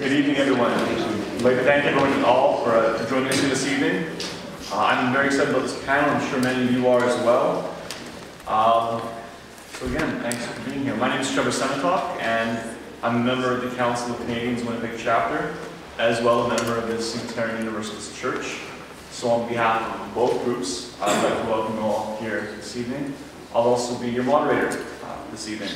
Good evening, everyone. I'd like to thank everyone all for joining us here this evening. I'm very excited about this panel. I'm sure many of you are as well. So again, thanks for being here. My name is Trevor Semotok, and I'm a member of the Council of Canadians Winnipeg Chapter, as well as a member of this Unitarian Universalist Church. So on behalf of both groups, I'd like to welcome you all here this evening. I'll also be your moderator this evening.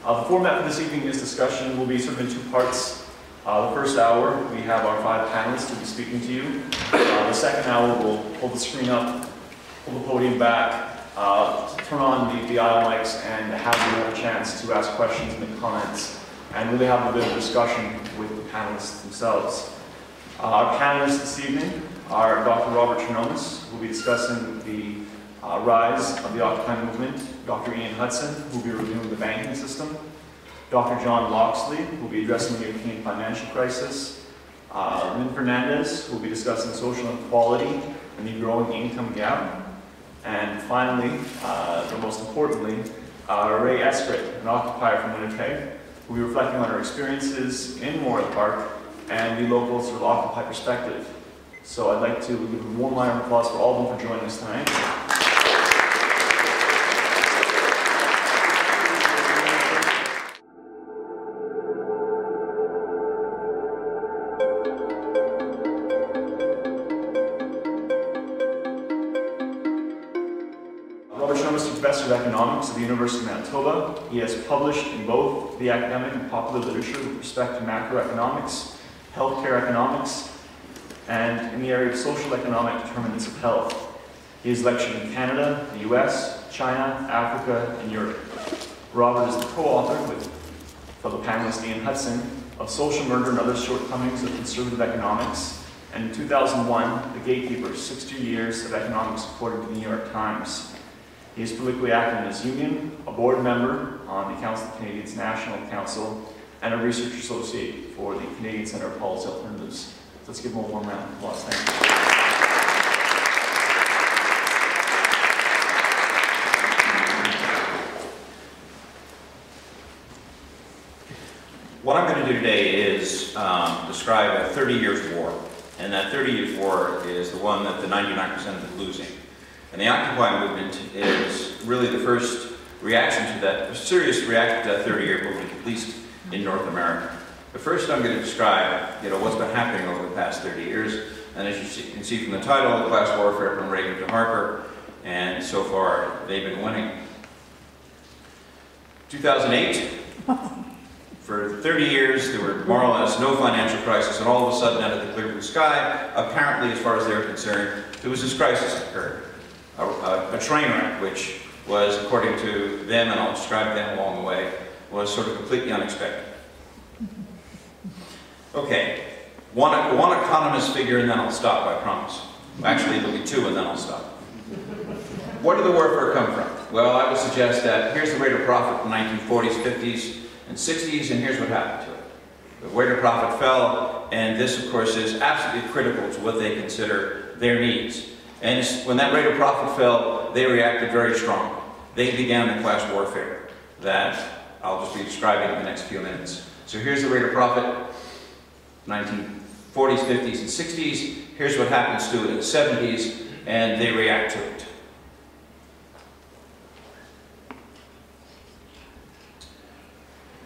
The format for this evening's discussion will be sort of in two parts. The first hour, we have our 5 panelists who will be speaking to you. The second hour, we'll pull the screen up, pull the podium back, turn on the aisle mics, and have you have a chance to ask questions and make comments, and really have a bit of discussion with the panelists themselves. Our panelists this evening are Dr. Robert Chernomas, who will be discussing the rise of the Occupy movement, Dr. Ian Hudson, who will be reviewing the banking system, Dr. John Loxley, who will be addressing the European financial crisis, Lynne Fernandez, who will be discussing social inequality and the growing income gap, and finally, but most importantly, Ray Eskritt, an occupier from Winnipeg, who will be reflecting on her experiences in Memorial Park and the local sort of Occupy perspective. So I'd like to give a warm round of applause for all of them for joining us tonight. Professor of Economics at the University of Manitoba. He has published in both the academic and popular literature with respect to macroeconomics, healthcare economics, and in the area of social economic determinants of health. He has lectured in Canada, the US, China, Africa, and Europe. Robert is the co-author with fellow panelist Ian Hudson of Social Murder and Other Shortcomings of Conservative Economics, and in 2001, The Gatekeeper, 60 Years of Economics according to the New York Times. He is politically active in his union, a board member on the Council of Canadians National Council, and a research associate for the Canadian Centre for Policy Alternatives. So let's give him a warm round of applause. Thank you. What I'm going to do today is describe a 30 years war. And that 30 years war is the one that the 99% is losing. And the Occupy movement is really the first reaction to that, a serious reaction to that 30-year movement, at least in North America. But first I'm going to describe, what's been happening over the past 30 years. And as you can see from the title, class warfare from Reagan to Harper, and so far they've been winning. 2008, for 30 years there were more or less no financial crisis, and all of a sudden out of the clear blue sky, apparently as far as they're concerned, there was this crisis that occurred. A train wreck, which was, according to them, and I'll describe them along the way, was sort of completely unexpected. Okay, one economist figure and then I'll stop, I promise. Actually, there'll be 2 and then I'll stop. Where did the warfare come from? Well, I would suggest that here's the rate of profit from the 1940s, 50s, and 60s, and here's what happened to it. The rate of profit fell, and this, of course, is absolutely critical to what they consider their needs. And when that rate of profit fell, they reacted very strongly. They began the class warfare that I'll just be describing in the next few minutes. So here's the rate of profit, 1940s, 50s, and 60s. Here's what happens to it in the 70s, and they react to it.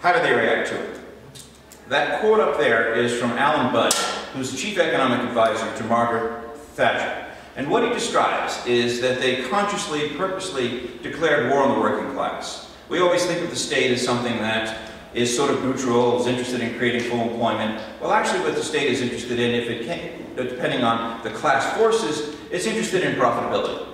How do they react to it? That quote up there is from Alan Budd, who's the chief economic advisor to Margaret Thatcher. And what he describes is that they consciously, purposely declared war on the working class. We always think of the state as something that is sort of neutral, is interested in creating full employment. Well, actually what the state is interested in, if it can, depending on the class forces, it's interested in profitability.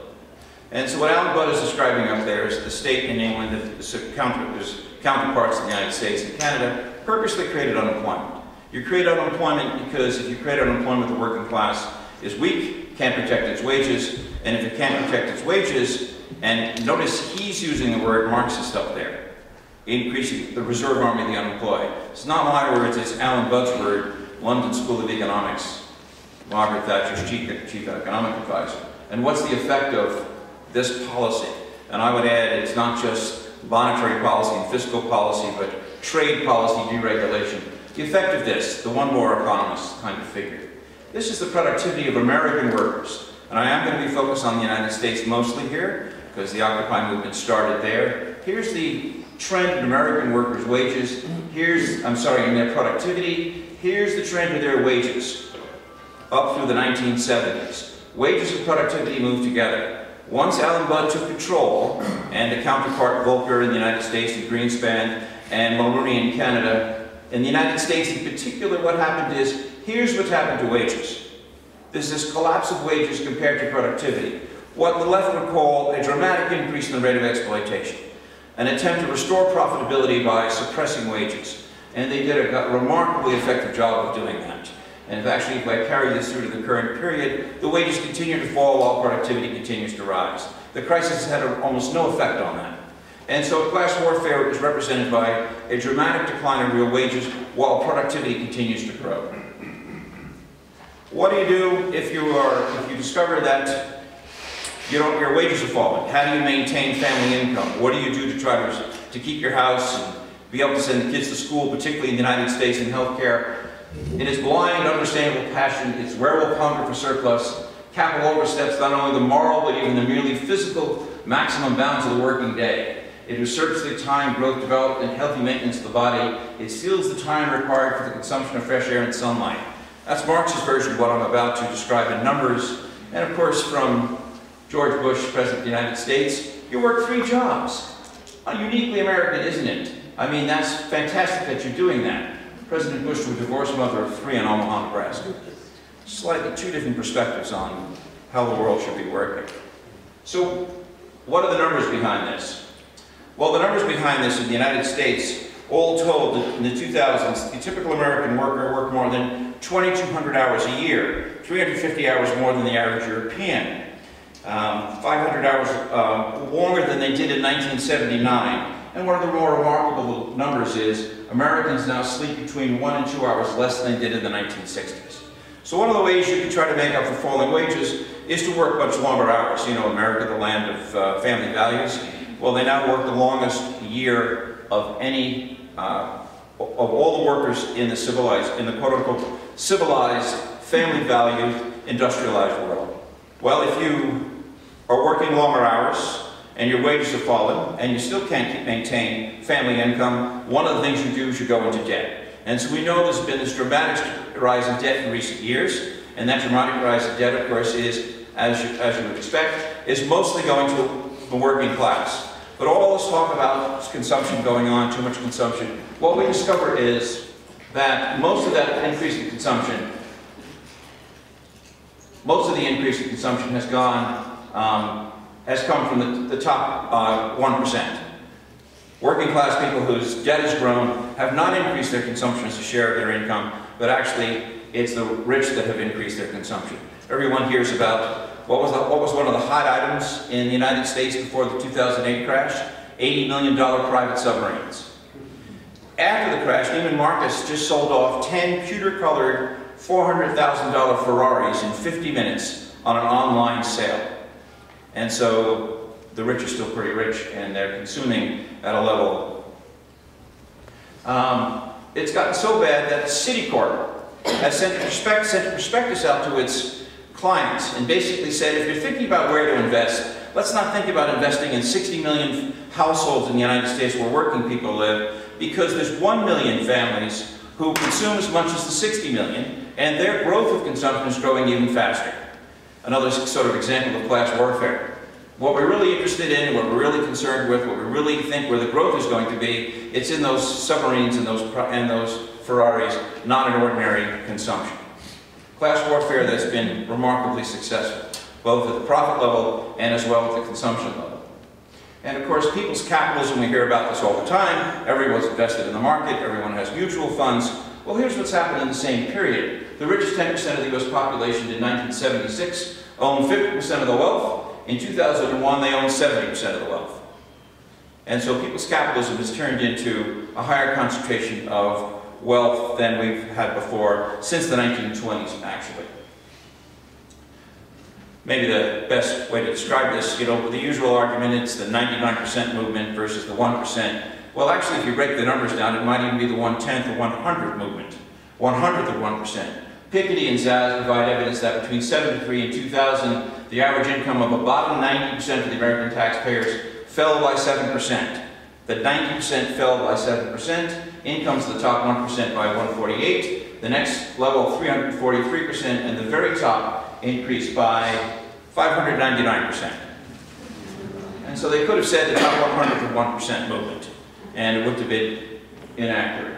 And so what Alan Budd is describing up there is the state in England, there's counterparts in the United States and Canada, purposely created unemployment. You create unemployment because if you create unemployment, the working class is weak, can't protect its wages, and if it can't protect its wages, and notice he's using the word Marxist up there, increasing the reserve army of the unemployed. It's not my words, it's Alan Budd's word, London School of Economics, Margaret Thatcher's chief economic advisor. And what's the effect of this policy? And I would add, it's not just monetary policy and fiscal policy, but trade policy, deregulation. the effect of this, the one more economist kind of figure. This is the productivity of American workers. And I am going to be focused on the United States mostly here, because the Occupy movement started there. Here's the trend in American workers' wages. In their productivity. Here's the trend of their wages up through the 1970s. Wages and productivity moved together. Once Alan Budd took control, and a counterpart Volcker in the United States, and Greenspan, and Mulroney in Canada, in the United States in particular, what happened is, here's what's happened to wages. There's this collapse of wages compared to productivity. What the left would call a dramatic increase in the rate of exploitation. An attempt to restore profitability by suppressing wages. And they did a remarkably effective job of doing that. And if I carry this through to the current period, the wages continue to fall while productivity continues to rise. The crisis has had almost no effect on that. And so class warfare is represented by a dramatic decline in real wages while productivity continues to grow. What do you do if you discover that your wages are falling? How do you maintain family income? What do you do to try to keep your house and be able to send the kids to school, particularly in the United States in healthcare? It is blind, understandable passion. It's werewolf hunger for surplus. Capital oversteps not only the moral, but even the merely physical maximum bounds of the working day. It usurps the time, growth, development, and healthy maintenance of the body. It steals the time required for the consumption of fresh air and sunlight. That's Marx's version of what I'm about to describe in numbers. And of course, from George Bush, President of the United States, you work 3 jobs. Uniquely American, isn't it? I mean, that's fantastic that you're doing that. President Bush was a divorced mother of 3 in Omaha, Nebraska. Slightly 2 different perspectives on how the world should be working. So, what are the numbers behind this? Well, the numbers behind this in the United States, all told, in the 2000s, the typical American worker worked more than 2,200 hours a year, 350 hours more than the average European, 500 hours longer than they did in 1979. And one of the more remarkable numbers is Americans now sleep between 1 and 2 hours less than they did in the 1960s. So one of the ways you can try to make up for falling wages is to work much longer hours. You know, America, the land of family values. Well, they now work the longest year of any, of all the workers in the quote-unquote civilized, family-valued, industrialized world. Well, if you are working longer hours, and your wages have fallen, and you still can't maintain family income, one of the things you do is you go into debt. And so we know there's been this dramatic rise in debt in recent years, and that dramatic rise in debt, of course, is, as you would expect, is mostly going to the working class. But all this talk about consumption going on, too much consumption, what we discover is that most of that increase in consumption, has come from the top 1%. Working class people whose debt has grown have not increased their consumption as a share of their income, but actually it's the rich that have increased their consumption. Everyone hears about what was one of the hot items in the United States before the 2008 crash? $80 million private submarines. After the crash, Neiman Marcus just sold off 10 pewter-colored $400,000 Ferraris in 50 minutes on an online sale. And so the rich are still pretty rich, and they're consuming at a level. It's gotten so bad that Citicorp has sent a prospectus out to its clients and basically said, if you're thinking about where to invest, let's not think about investing in 60 million households in the United States where working people live, because there's 1 million families who consume as much as the 60 million, and their growth of consumption is growing even faster. Another sort of example of class warfare. What we're really interested in, what we're really concerned with, what we really think where the growth is going to be, it's in those submarines and those Ferraris, not in ordinary consumption. Class warfare that's been remarkably successful, both at the profit level and as well at the consumption level. And of course, people's capitalism, we hear about this all the time. Everyone's invested in the market, everyone has mutual funds. Well, here's what's happened in the same period. The richest 10% of the US population in 1976 owned 50% of the wealth. In 2001, they owned 70% of the wealth. And so people's capitalism has turned into a higher concentration of wealth than we've had before, since the 1920s, actually. Maybe the best way to describe this, you know, the usual argument, it's the 99% movement versus the 1%. Well, actually, if you break the numbers down, it might even be the 1/10 or 100th movement. 100th of 1%. Piketty and Zaz provide evidence that between 73 and 2000, the average income of the bottom 90% of the American taxpayers fell by 7%. The 90% fell by 7%. Incomes to the top 1% by 148. The next level, 343%, and the very top increased by 599%. And so they could have said the top 100th of 1% movement, and it wouldn't have been inaccurate.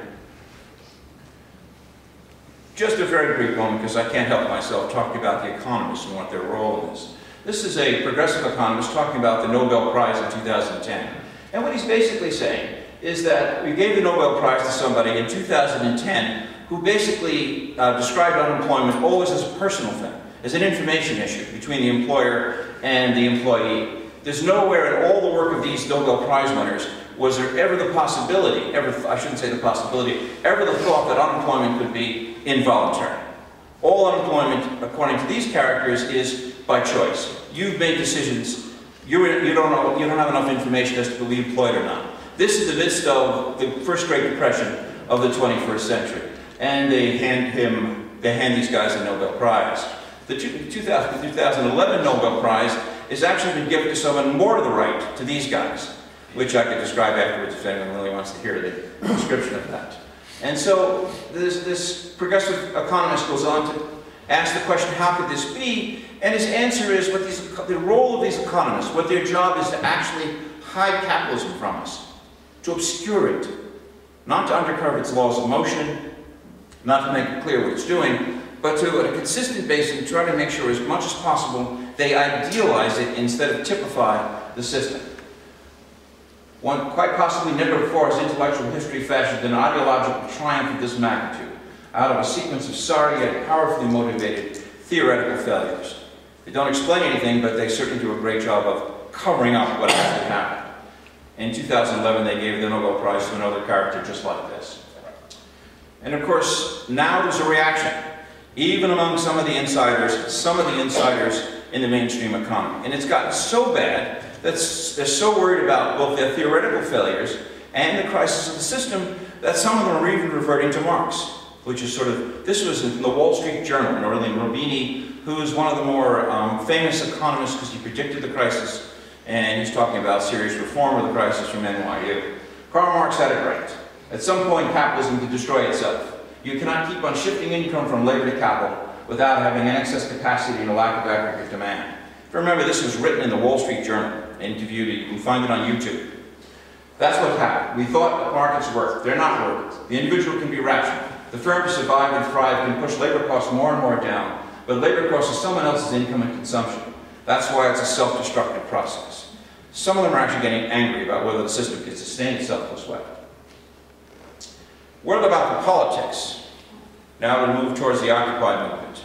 Just a very brief moment, because I can't help myself talking about the economists and what their role is. This is a progressive economist talking about the Nobel Prize in 2010. And what he's basically saying is that we gave the Nobel Prize to somebody in 2010 who basically described unemployment always as a personal thing, as an information issue between the employer and the employee. There's nowhere in all the work of these Nobel Prize winners was there ever the possibility, I shouldn't say the possibility, ever the thought that unemployment could be involuntary. All unemployment, according to these characters, is by choice. You've made decisions. You don't have enough information as to be employed or not. This is the midst of the first Great Depression of the 21st century. And they hand these guys the Nobel Prize. The 2011 Nobel Prize has actually been given to someone more to the right, to these guys, which I could describe afterwards if anyone really wants to hear the description of that. And so this progressive economist goes on to ask the question, how could this be? And his answer is the role of these economists, what their job is to actually hide capitalism from us, to obscure it, not to undercover its laws of motion, not to make it clear what it's doing, but to, on a consistent basis, try to make sure as much as possible they idealize it instead of typify the system. One quite possibly never before has intellectual history fashioned an ideological triumph of this magnitude out of a sequence of sorry yet powerfully motivated theoretical failures. They don't explain anything, but they certainly do a great job of covering up what actually happened. In 2011, they gave the Nobel Prize to another character just like this. And of course, now there's a reaction, even among some of the insiders in the mainstream economy. And it's gotten so bad that they're so worried about both their theoretical failures and the crisis of the system that some of them are even reverting to Marx, which is sort of, this was in the Wall Street Journal, Norlin Robini, who is one of the more famous economists because he predicted the crisis, and he's talking about serious reform of the crisis from NYU. Karl Marx had it right. At some point, capitalism could destroy itself. You cannot keep on shifting income from labor to capital without having an excess capacity and a lack of aggregate demand. If you remember, this was written in the Wall Street Journal, interviewed it, you can find it on YouTube. That's what happened. We thought that markets worked. They're not working. The individual can be rational. The firm to survive and thrive can push labor costs more and more down, but labor costs is someone else's income and consumption. That's why it's a self-destructive process. Some of them are actually getting angry about whether the system can sustain itself this way. What about the politics? Now we move towards the Occupy movement.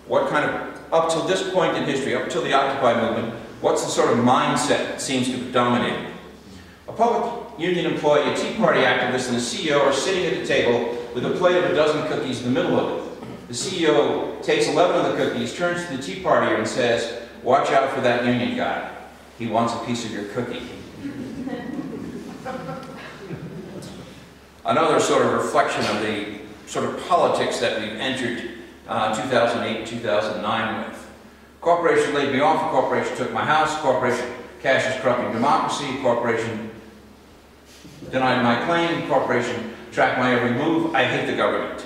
What kind of, up till this point in history, up till the Occupy movement, what's the sort of mindset that seems to be dominating? A public union employee, a Tea Party activist, and a CEO are sitting at a table with a plate of a dozen cookies in the middle of it. The CEO takes 11 of the cookies, turns to the Tea Partier and says, "Watch out for that union guy. He wants a piece of your cookie." Another sort of reflection of the sort of politics that we've entered 2008, 2009 with. Corporation laid me off, corporation took my house, corporation cashes corrupting democracy, corporation denied my claim, corporation tracked my every move, I hate the government.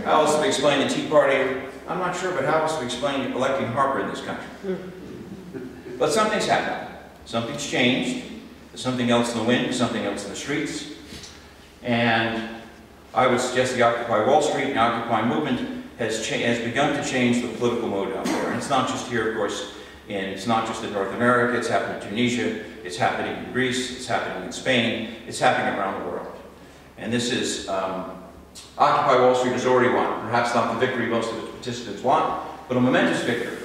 How else do we explain the Tea Party? I'm not sure, but how else do we explain electing Harper in this country? But something's happened. Something's changed. There's something else in the wind, something else in the streets. And I would suggest the Occupy Wall Street and Occupy movement has begun to change the political mood out there. And it's not just here, of course, and it's not just in North America, it's happening in Tunisia, it's happening in Greece, it's happening in Spain, it's happening around the world. And this is, Occupy Wall Street has already won. Perhaps not the victory most of its participants want, but a momentous victory.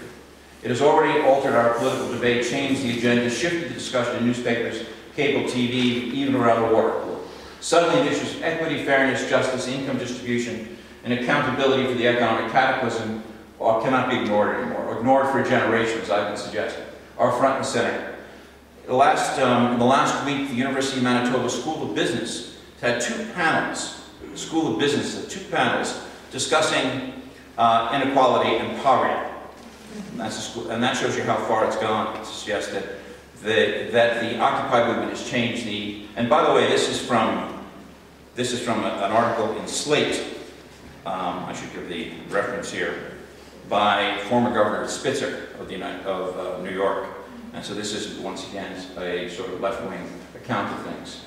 It has already altered our political debate, changed the agenda, shifted the discussion in newspapers, cable TV, even around the water cooler. Suddenly the issues of equity, fairness, justice, income distribution, and accountability for the economic cataclysm cannot be ignored anymore, or ignored for generations, I've been suggesting, are front and center. in the last week, the University of Manitoba School of Business had 2 panels, School of Business had 2 panels discussing inequality and poverty. And that shows you how far it's gone. It suggests that the Occupy movement has changed the. And by the way, this is from an article in Slate. I should give the reference here, by former Governor Spitzer of New York. And so this is once again a sort of left-wing account of things.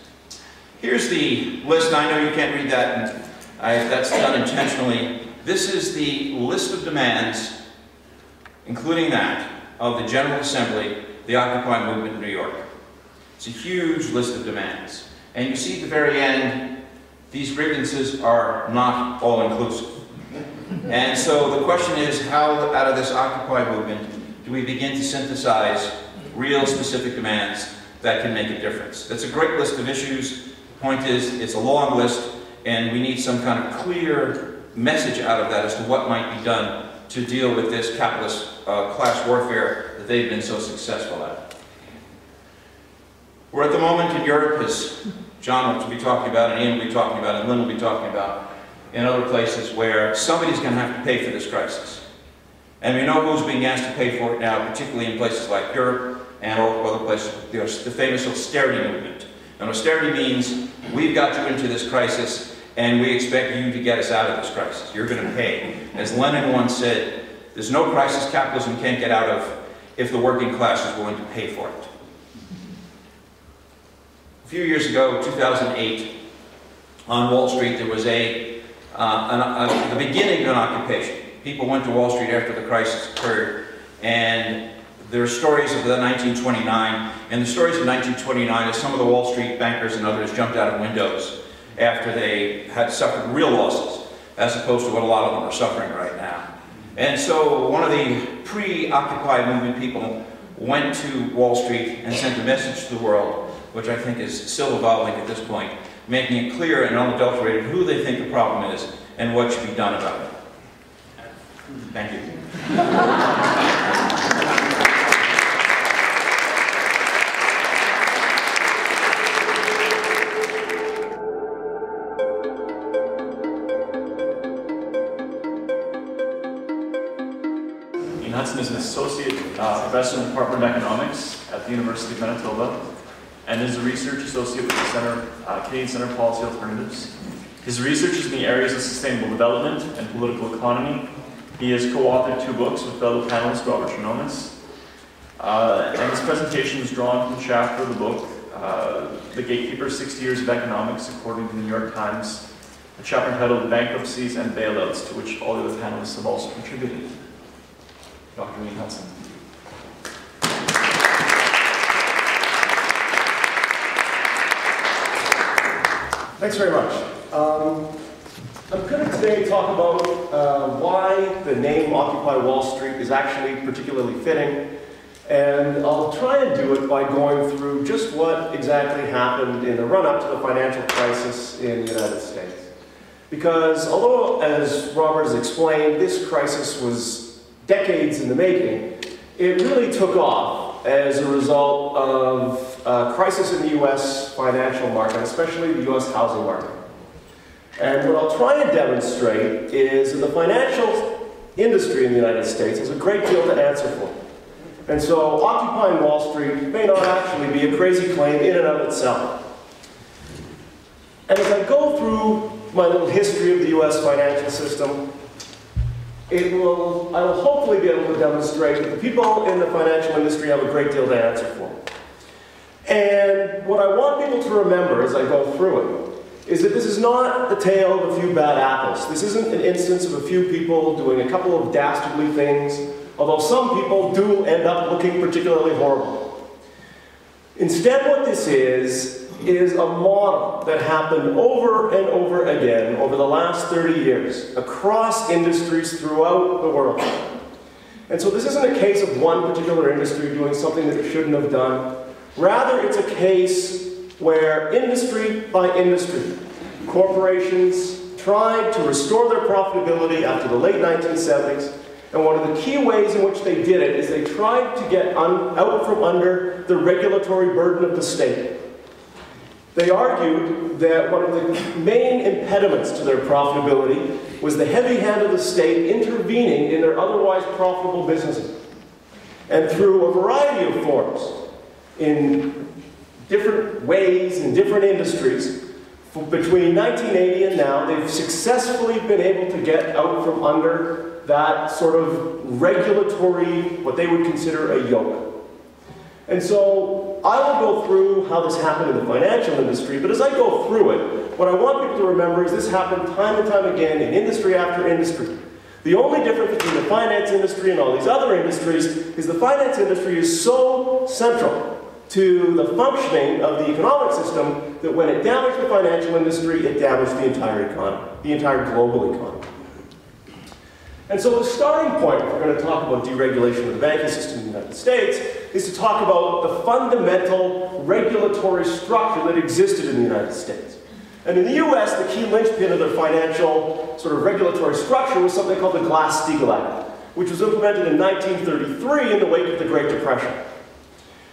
Here's the list. I know you can't read that, and that's done intentionally. This is the list of demands, including that of the General Assembly, the Occupy movement in New York. It's a huge list of demands. And you see at the very end, these grievances are not all-inclusive. And so the question is, how out of this Occupy movement do we begin to synthesize real specific demands that can make a difference? That's a great list of issues. The point is, it's a long list, and we need some kind of clear message out of that as to what might be done to deal with this capitalist class warfare that they've been so successful at. We're at the moment in Europe, as John will be talking about, and Ian will be talking about, and Lynne will be talking about, in other places where somebody's going to have to pay for this crisis. And we know who's being asked to pay for it now, particularly in places like Europe and other places. There's the famous austerity movement. And austerity means, we've got you into this crisis, and we expect you to get us out of this crisis. You're going to pay. As Lenin once said, there's no crisis capitalism can't get out of if the working class is willing to pay for it. A few years ago, 2008, on Wall Street, there was the beginning of an occupation. People went to Wall Street after the crisis occurred, and there are stories of the 1929, and the stories of 1929 is some of the Wall Street bankers and others jumped out of windows after they had suffered real losses, as opposed to what a lot of them are suffering right now. And so one of the pre-Occupy movement people went to Wall Street and sent a message to the world, which I think is still evolving at this point, making it clear and unadulterated who they think the problem is and what should be done about it. Thank you. Hudson is an associate professor in the Department of Economics at the University of Manitoba, and is a research associate with the Canadian Centre for Policy Alternatives. His research is in the areas of sustainable development and political economy. He has co-authored 2 books with fellow panelist Robert Chernomas, and his presentation is drawn from the chapter of the book, The Gatekeeper, 60 Years of Economics, according to the New York Times, a chapter entitled Bankruptcies and Bailouts, to which all the other panelists have also contributed. Dr. Lynne Hudson. Thanks very much. I'm going to today talk about why the name Occupy Wall Street is actually particularly fitting, and I'll try and do it by going through just what exactly happened in the run-up to the financial crisis in the United States. Because although, as Robert has explained, this crisis was decades in the making, it really took off as a result of a crisis in the U.S. financial market, especially the U.S. housing market. And what I'll try and demonstrate is that the financial industry in the United States has a great deal to answer for. And so occupying Wall Street may not actually be a crazy claim in and of itself. And as I go through my little history of the U.S. financial system, I will hopefully be able to demonstrate that the people in the financial industry have a great deal to answer for. And what I want people to remember as I go through it is that this is not the tale of a few bad apples. This isn't an instance of a few people doing a couple of dastardly things, although some people do end up looking particularly horrible. Instead, what this is a model that happened over and over again over the last 30 years across industries throughout the world. And so this isn't a case of one particular industry doing something that it shouldn't have done. Rather, it's a case where industry by industry, corporations tried to restore their profitability after the late 1970s, And one of the key ways in which they did it is they tried to get out from under the regulatory burden of the state. They argued that one of the main impediments to their profitability was the heavy hand of the state intervening in their otherwise profitable businesses. And through a variety of forms, in different ways, in different industries, between 1980 and now, they've successfully been able to get out from under that sort of regulatory, what they would consider a yoke. And so I will go through how this happened in the financial industry, but as I go through it, what I want people to remember is this happened time and time again in industry after industry. The only difference between the finance industry and all these other industries is the finance industry is so central to the functioning of the economic system that when it damaged the financial industry, it damaged the entire economy, the entire global economy. And so the starting point, if we're going to talk about deregulation of the banking system in the United States, is to talk about the fundamental regulatory structure that existed in the United States. And in the US, the key linchpin of their financial sort of regulatory structure was something called the Glass-Steagall Act, which was implemented in 1933 in the wake of the Great Depression.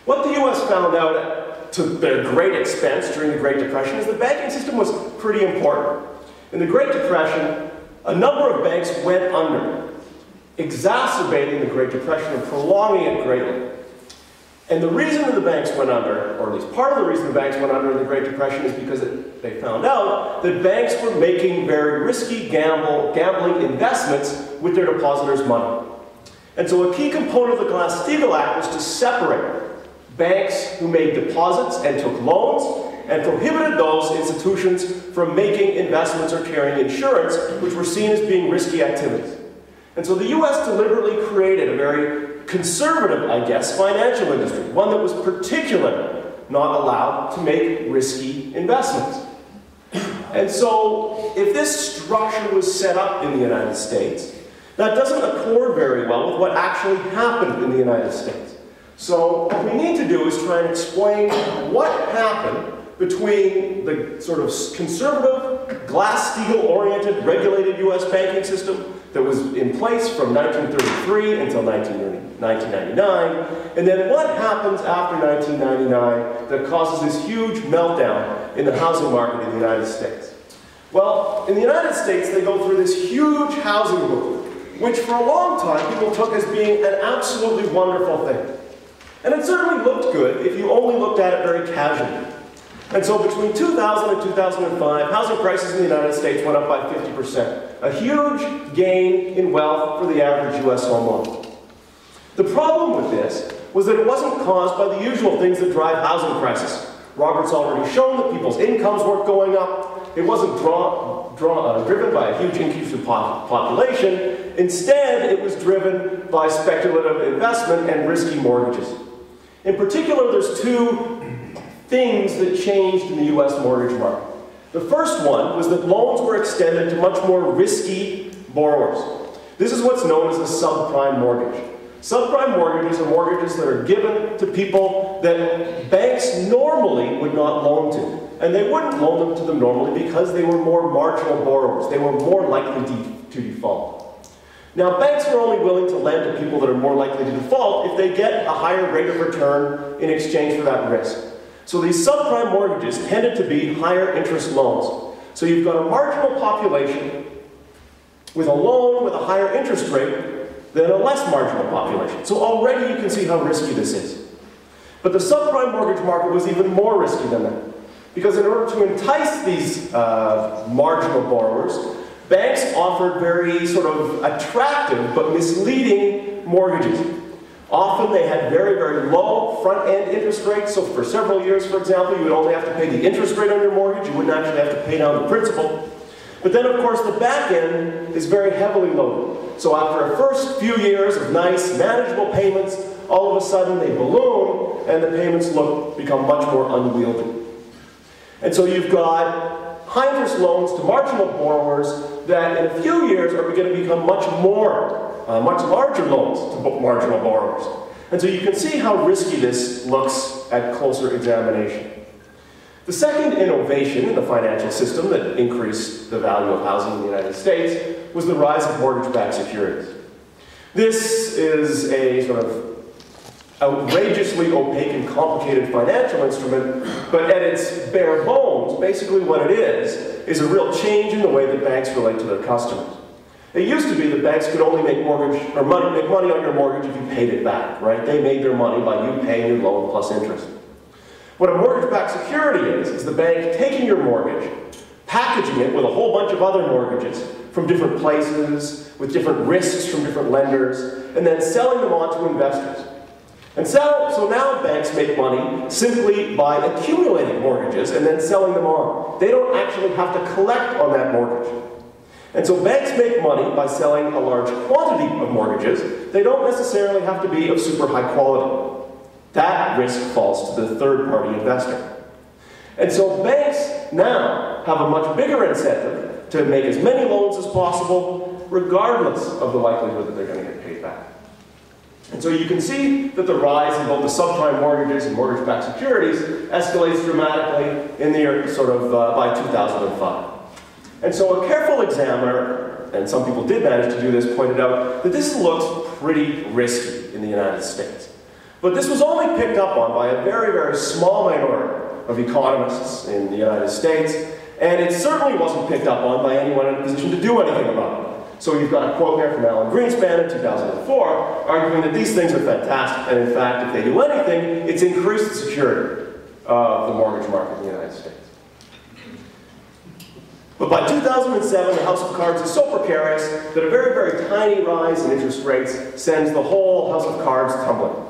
What the US found out to their great expense during the Great Depression is the banking system was pretty important. In the Great Depression, a number of banks went under, exacerbating the Great Depression and prolonging it greatly. And the reason that the banks went under, or at least part of the reason the banks went under in the Great Depression, is because they found out that banks were making very risky gambling investments with their depositors' money. And so a key component of the Glass-Steagall Act was to separate banks who made deposits and took loans, and prohibited those institutions from making investments or carrying insurance, which were seen as being risky activities. And so the US deliberately created a very conservative, I guess, financial industry, one that was particularly not allowed to make risky investments. And so if this structure was set up in the United States, that doesn't accord very well with what actually happened in the United States. So what we need to do is try and explain what happened between the sort of conservative, Glass-Steagall-oriented, regulated US banking system that was in place from 1933 until 1999, and then what happens after 1999 that causes this huge meltdown in the housing market in the United States. Well, in the United States, they go through this huge housing boom, which for a long time people took as being an absolutely wonderful thing. And it certainly looked good if you only looked at it very casually. And so between 2000 and 2005, housing prices in the United States went up by 50%. A huge gain in wealth for the average US homeowner. The problem with this was that it wasn't caused by the usual things that drive housing prices. Robert's already shown that people's incomes weren't going up. It wasn't driven by a huge increase in population. Instead, it was driven by speculative investment and risky mortgages. In particular, there's two things that changed in the US mortgage market. The first one was that loans were extended to much more risky borrowers. This is what's known as a subprime mortgage. Subprime mortgages are mortgages that are given to people that banks normally would not loan to. And they wouldn't loan them to them normally because they were more marginal borrowers. They were more likely to default. Now, banks are only willing to lend to people that are more likely to default if they get a higher rate of return in exchange for that risk. So these subprime mortgages tended to be higher interest loans. So you've got a marginal population with a loan with a higher interest rate than a less marginal population. So already you can see how risky this is. But the subprime mortgage market was even more risky than that. Because in order to entice these marginal borrowers, banks offered very sort of attractive but misleading mortgages. Often they had very, very low front-end interest rates. So for several years, for example, you would only have to pay the interest rate on your mortgage. You wouldn't actually have to pay down the principal. But then, of course, the back end is very heavily loaded. So after a first few years of nice, manageable payments, all of a sudden they balloon, and the payments become much more unwieldy. And so you've got high-interest loans to marginal borrowers that in a few years are going to become much larger loans to marginal borrowers. And so you can see how risky this looks at closer examination. The second innovation in the financial system that increased the value of housing in the United States was the rise of mortgage-backed securities. This is a sort of outrageously opaque and complicated financial instrument, but at its bare bones, basically what it is a real change in the way that banks relate to their customers. It used to be that banks could only make money on your mortgage if you paid it back, right? They made their money by you paying your loan plus interest. What a mortgage-backed security is the bank taking your mortgage, packaging it with a whole bunch of other mortgages from different places, with different risks from different lenders, and then selling them on to investors. And so now banks make money simply by accumulating mortgages and then selling them on. They don't actually have to collect on that mortgage. And so banks make money by selling a large quantity of mortgages. They don't necessarily have to be of super high quality. That risk falls to the third-party investor. And so banks now have a much bigger incentive to make as many loans as possible, regardless of the likelihood that they're going to get paid back. And so you can see that the rise in both the subprime mortgages and mortgage-backed securities escalates dramatically in the year sort of by 2005. And so a careful examiner, and some people did manage to do this, pointed out that this looks pretty risky in the United States. But this was only picked up on by a very, very small minority of economists in the United States, and it certainly wasn't picked up on by anyone in a position to do anything about it. So you've got a quote here from Alan Greenspan in 2004, arguing that these things are fantastic, and in fact, if they do anything, it's increased the security of the mortgage market in the United States. But by 2007, the house of cards is so precarious that a very, very tiny rise in interest rates sends the whole house of cards tumbling.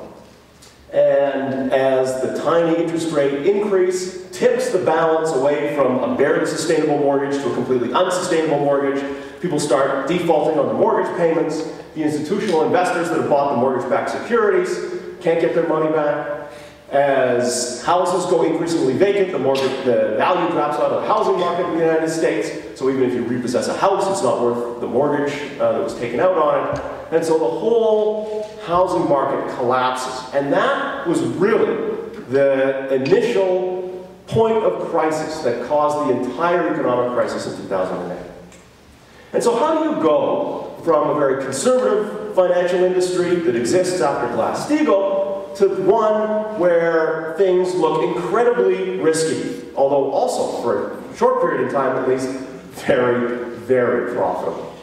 And as the tiny interest rate increase tips the balance away from a barely sustainable mortgage to a completely unsustainable mortgage, people start defaulting on the mortgage payments. The institutional investors that have bought the mortgage-backed securities can't get their money back. As houses go increasingly vacant, the value drops out of the housing market in the United States. So even if you repossess a house, it's not worth the mortgage that was taken out on it. And so the whole housing market collapses. And that was really the initial point of crisis that caused the entire economic crisis in 2008. And so how do you go from a very conservative financial industry that exists after Glass-Steagall to one where things look incredibly risky, although also, for a short period of time at least, very, very profitable?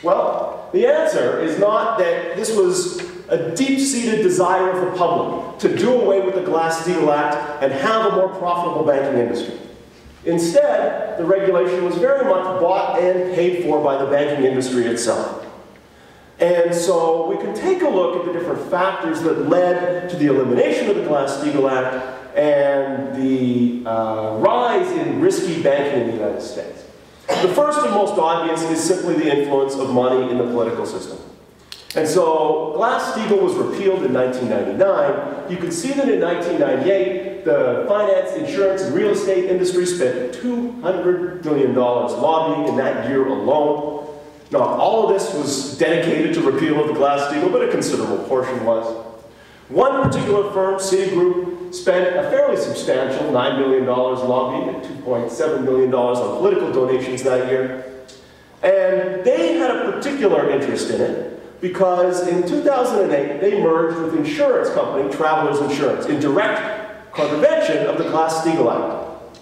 Well, the answer is not that this was a deep-seated desire of the public to do away with the Glass-Steagall Act and have a more profitable banking industry. Instead, the regulation was very much bought and paid for by the banking industry itself. And so we can take a look at the different factors that led to the elimination of the Glass-Steagall Act and the rise in risky banking in the United States. The first and most obvious is simply the influence of money in the political system. And so Glass-Steagall was repealed in 1999. You can see that in 1998, the finance, insurance, and real estate industry spent $200 million lobbying in that year alone. Not all of this was dedicated to repeal of the Glass-Steagall, but a considerable portion was. One particular firm, Citigroup, spent a fairly substantial $9 million lobbying and $2.7 million on political donations that year. And they had a particular interest in it because in 2008, they merged with insurance company Travelers Insurance in direct contravention of the Glass-Steagall Act.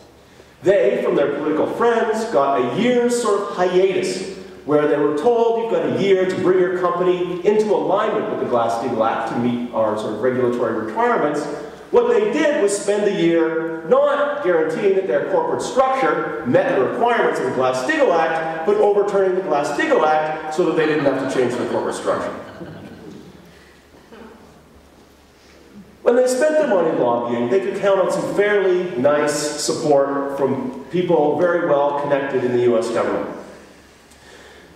They, from their political friends, got a year's sort of hiatus where they were told, you've got a year to bring your company into alignment with the Glass-Steagall Act to meet our sort of regulatory requirements. What they did was spend the year not guaranteeing that their corporate structure met the requirements of the Glass-Steagall Act, but overturning the Glass-Steagall Act so that they didn't have to change their corporate structure. When they spent their money lobbying, they could count on some fairly nice support from people very well connected in the US government.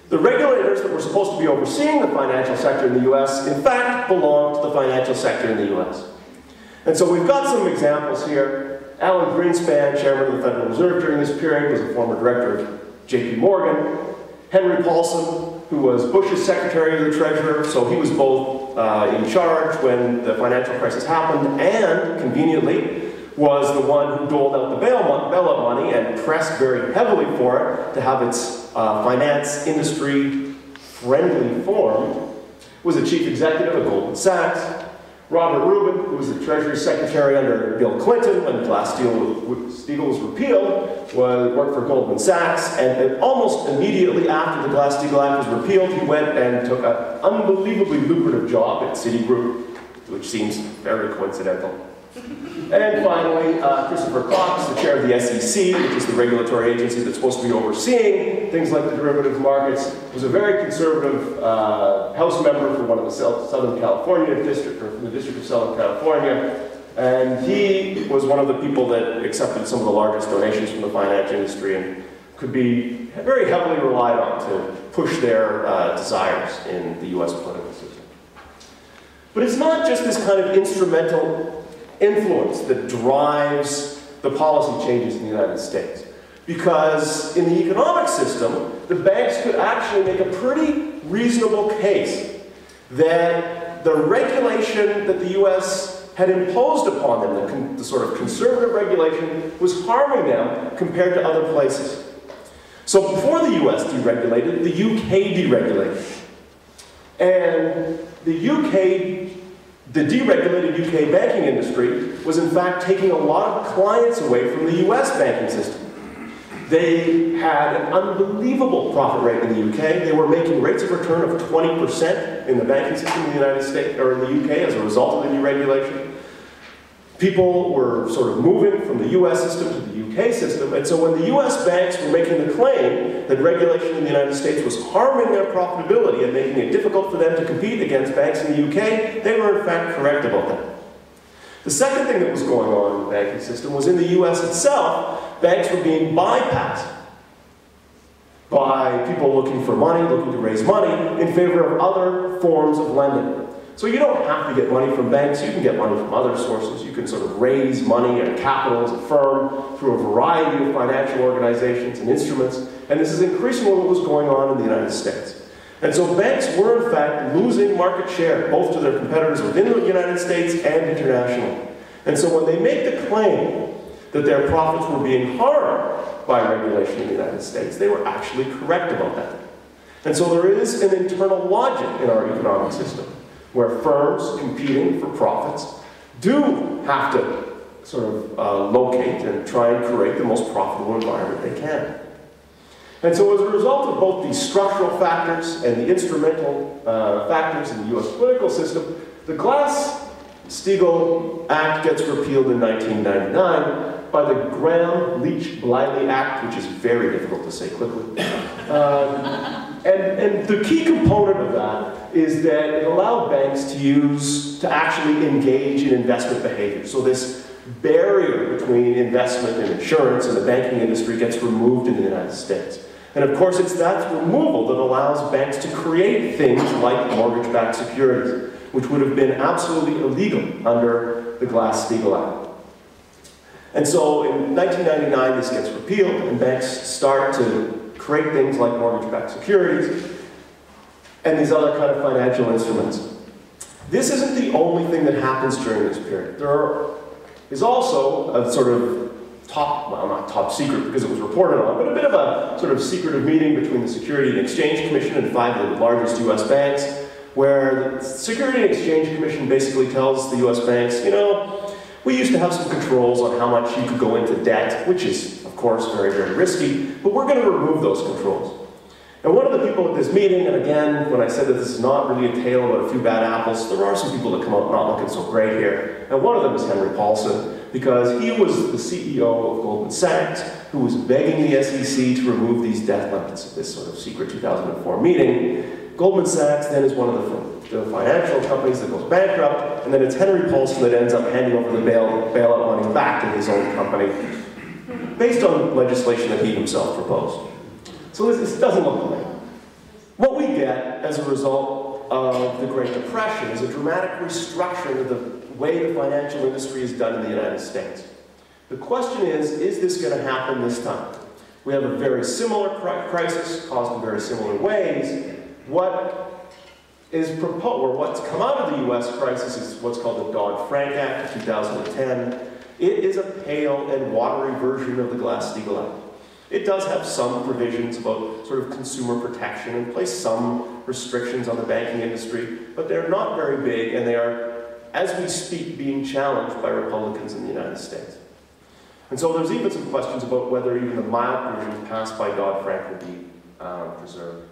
The regulators that were supposed to be overseeing the financial sector in the US, in fact, belong to the financial sector in the US. And so we've got some examples here. Alan Greenspan, chairman of the Federal Reserve during this period, was a former director of JP Morgan. Henry Paulson, who was Bush's Secretary of the Treasurer, so he was both in charge when the financial crisis happened, and, conveniently, was the one who doled out the bailout money and pressed very heavily for it to have its finance industry friendly form, was the chief executive of Goldman Sachs. Robert Rubin, who was the Treasury Secretary under Bill Clinton when Glass-Steagall was repealed, worked for Goldman Sachs, and almost immediately after the Glass-Steagall Act was repealed, he went and took an unbelievably lucrative job at Citigroup, which seems very coincidental. And finally, Christopher Cox, the chair of the SEC, which is the regulatory agency that's supposed to be overseeing things like the derivative markets, was a very conservative House member for one of the Southern California district, or from the District of Southern California. And he was one of the people that accepted some of the largest donations from the finance industry and could be very heavily relied on to push their desires in the US political system. But it's not just this kind of instrumental influence that drives the policy changes in the United States. Because in the economic system, the banks could actually make a pretty reasonable case that the regulation that the US had imposed upon them, the sort of conservative regulation, was harming them compared to other places. So before the US deregulated, the UK deregulated. And the deregulated UK banking industry was in fact taking a lot of clients away from the US banking system. They had an unbelievable profit rate in the UK. They were making rates of return of 20% in the banking system in the United States, or in the UK as a result of the deregulation. People were sort of moving from the US system to the UK system, and so when the US banks were making the claim that regulation in the United States was harming their profitability and making it difficult for them to compete against banks in the UK, they were in fact correct about that. The second thing that was going on in the banking system was in the US itself, banks were being bypassed by people looking for money, looking to raise money in favor of other forms of lending. So you don't have to get money from banks, you can get money from other sources. You can sort of raise money and capital as a firm through a variety of financial organizations and instruments. And this is increasingly what was going on in the United States. And so banks were in fact losing market share, both to their competitors within the United States and internationally. And so when they make the claim that their profits were being harmed by regulation in the United States, they were actually correct about that. And so there is an internal logic in our economic system, where firms competing for profits do have to sort of locate and try and create the most profitable environment they can. And so as a result of both these structural factors and the instrumental factors in the US political system, the Glass-Steagall Act gets repealed in 1999 by the Graham-Leach-Bliley Act, which is very difficult to say quickly. And the key component of that is that it allowed banks to actually engage in investment behavior. So this barrier between investment and insurance and the banking industry gets removed in the United States. And of course, it's that removal that allows banks to create things like mortgage-backed securities, which would have been absolutely illegal under the Glass-Steagall Act. And so in 1999, this gets repealed, and banks start to create things like mortgage-backed securities and these other kind of financial instruments. This isn't the only thing that happens during this period. There is also a sort of not top secret because it was reported on, but a bit of a sort of secretive meeting between the Securities and Exchange Commission and 5 of the largest US banks, where the Securities and Exchange Commission basically tells the US banks, you know, we used to have some controls on how much you could go into debt, which is, of course, very, very risky, but we're going to remove those controls. And one of the people at this meeting, and again, when I said that this is not really a tale about a few bad apples, there are some people that come out not looking so great here. And one of them is Henry Paulson, because he was the CEO of Goldman Sachs, who was begging the SEC to remove these debt limits at this sort of secret 2004 meeting. Goldman Sachs then is one of the financial companies that goes bankrupt, and then it's Henry Paulson that ends up handing over the bailout money back to his own company, based on legislation that he himself proposed. So this doesn't look like. What we get as a result of the Great Depression is a dramatic restructuring of the way the financial industry is done in the United States. The question is this going to happen this time? We have a very similar crisis caused in very similar ways. What is proposed, or what's come out of the US crisis is what's called the Dodd-Frank Act of 2010. It is a pale and watery version of the Glass-Steagall Act. It does have some provisions about sort of consumer protection and place some restrictions on the banking industry, but they're not very big, and they are, as we speak, being challenged by Republicans in the United States. And so there's even some questions about whether even the mild provisions passed by Dodd-Frank will be preserved.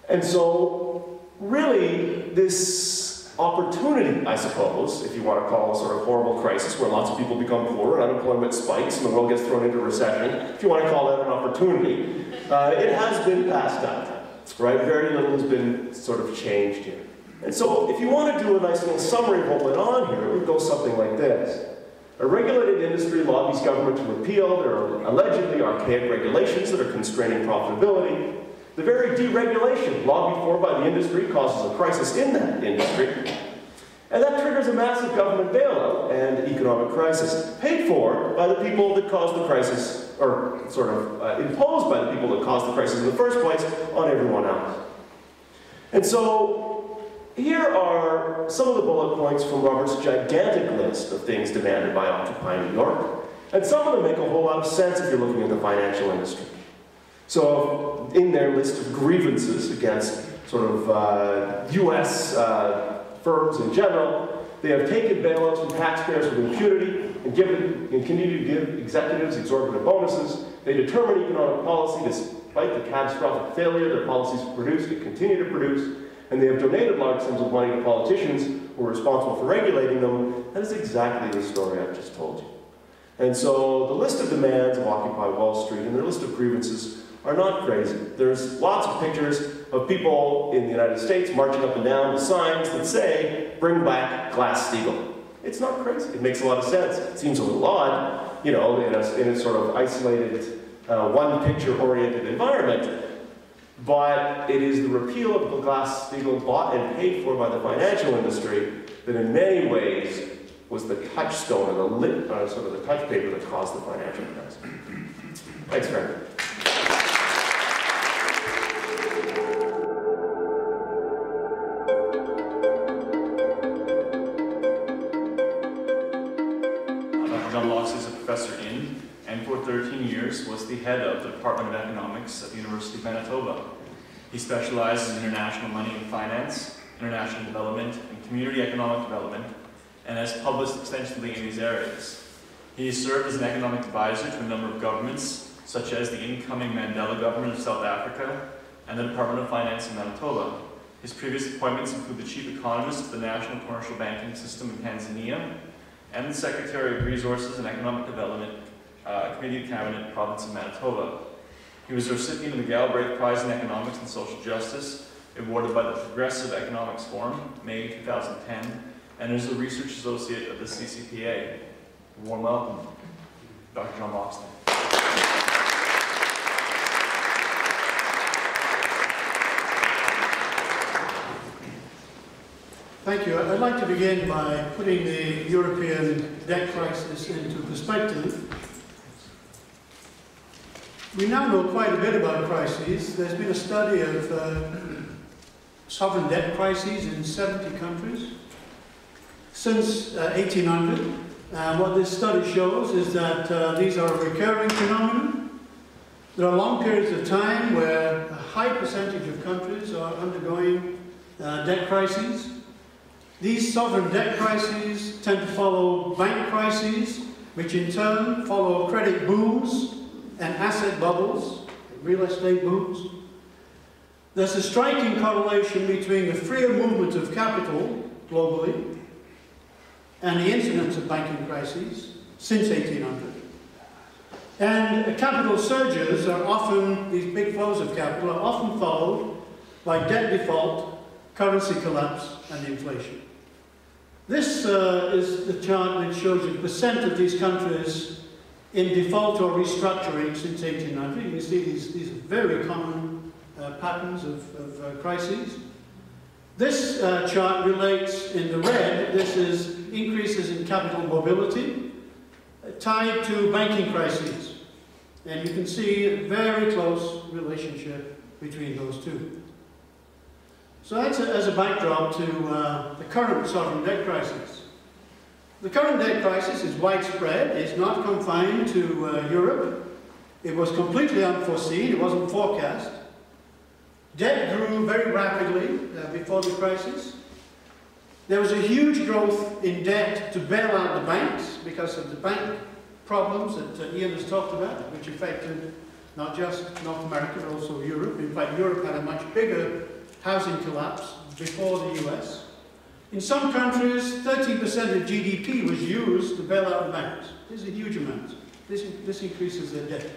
And so, really, this opportunity, I suppose, if you want to call a sort of horrible crisis where lots of people become poor and unemployment spikes and the world gets thrown into recession, if you want to call that an opportunity, it has been passed out, right? Very little has been sort of changed here. And so, if you want to do a nice little summary of what went on here, it would go something like this. A regulated industry lobbies government to repeal their allegedly archaic regulations that are constraining profitability. The very deregulation lobbied for by the industry causes a crisis in that industry. And that triggers a massive government bailout and economic crisis, paid for by the people that caused the crisis, or sort of imposed by the people that caused the crisis in the first place on everyone else. And so, here are some of the bullet points from Robert's gigantic list of things demanded by Occupy New York. And some of them make a whole lot of sense if you're looking at the financial industry. So, in their list of grievances against sort of US firms in general, they have taken bailouts from taxpayers with impunity and continue to give executives exorbitant bonuses. They determine economic policy despite the catastrophic failure their policies produced and continue to produce. And they have donated large sums of money to politicians who are responsible for regulating them. That is exactly the story I've just told you. And so the list of demands of Occupy Wall Street and their list of grievances are not crazy. There's lots of pictures of people in the United States marching up and down with signs that say, "Bring back Glass-Steagall." It's not crazy. It makes a lot of sense. It seems a little odd, you know, in a sort of isolated, one-picture-oriented environment. But it is the repeal of the Glass-Steagall bought and paid for by the financial industry that in many ways was the touchstone or the sort of the touch paper that caused the financial crisis. Thanks, Fernandez. Loxley is a professor in, and for 13 years was the head of the Department of Economics at the University of Manitoba. He specializes in international money and finance, international development, and community economic development, and has published extensively in these areas. He has served as an economic advisor to a number of governments, such as the incoming Mandela government of South Africa and the Department of Finance in Manitoba. His previous appointments include the chief economist of the National Commercial Banking System in Tanzania, and the Secretary of Resources and Economic Development, Committee of Cabinet, Province of Manitoba. He was a recipient of the Galbraith Prize in Economics and Social Justice, awarded by the Progressive Economics Forum, May 2010, and is a research associate of the CCPA. A warm welcome, Dr. John Loxley. Thank you. I'd like to begin by putting the European debt crisis into perspective. We now know quite a bit about crises. There's been a study of sovereign debt crises in 70 countries since 1800. What this study shows is that these are a recurring phenomenon. There are long periods of time where a high percentage of countries are undergoing debt crises. These sovereign debt crises tend to follow bank crises, which in turn follow credit booms and asset bubbles, real estate booms. There's a striking correlation between the freer movement of capital globally and the incidence of banking crises since 1800. And capital surges are often, these big flows of capital are often followed by debt default, currency collapse, and inflation. This is the chart that shows you percent of these countries in default or restructuring since 1800. You can see these are very common patterns of crises. This chart relates in the red, this is increases in capital mobility tied to banking crises. And you can see a very close relationship between those two. So that's as a backdrop to the current sovereign debt crisis. The current debt crisis is widespread. It's not confined to Europe. It was completely unforeseen, it wasn't forecast. Debt grew very rapidly before the crisis. There was a huge growth in debt to bail out the banks because of the bank problems that Ian has talked about, which affected not just North America, but also Europe. In fact, Europe had a much bigger housing collapse before the US. In some countries, 13% of GDP was used to bail out the banks. This is a huge amount. This increases their debt.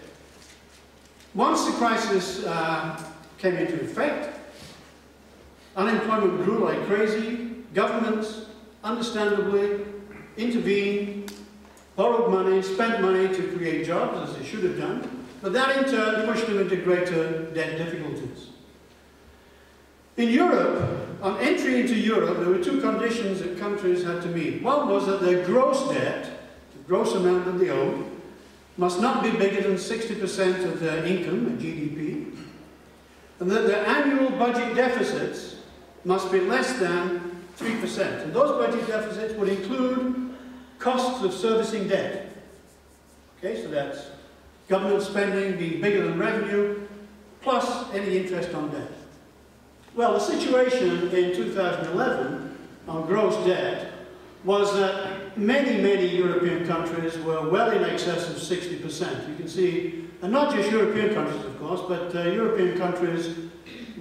Once the crisis came into effect, unemployment grew like crazy. Governments, understandably, intervened, borrowed money, spent money to create jobs, as they should have done. But that in turn pushed them into greater debt difficulties. In Europe, on entry into Europe, there were two conditions that countries had to meet. One was that their gross debt, the gross amount that they owed, must not be bigger than 60% of their income and GDP, and that their annual budget deficits must be less than 3%. And those budget deficits would include costs of servicing debt. Okay, so that's government spending being bigger than revenue, plus any interest on debt. Well, the situation in 2011 on gross debt was that many European countries were well in excess of 60%. You can see, and not just European countries, of course, but European countries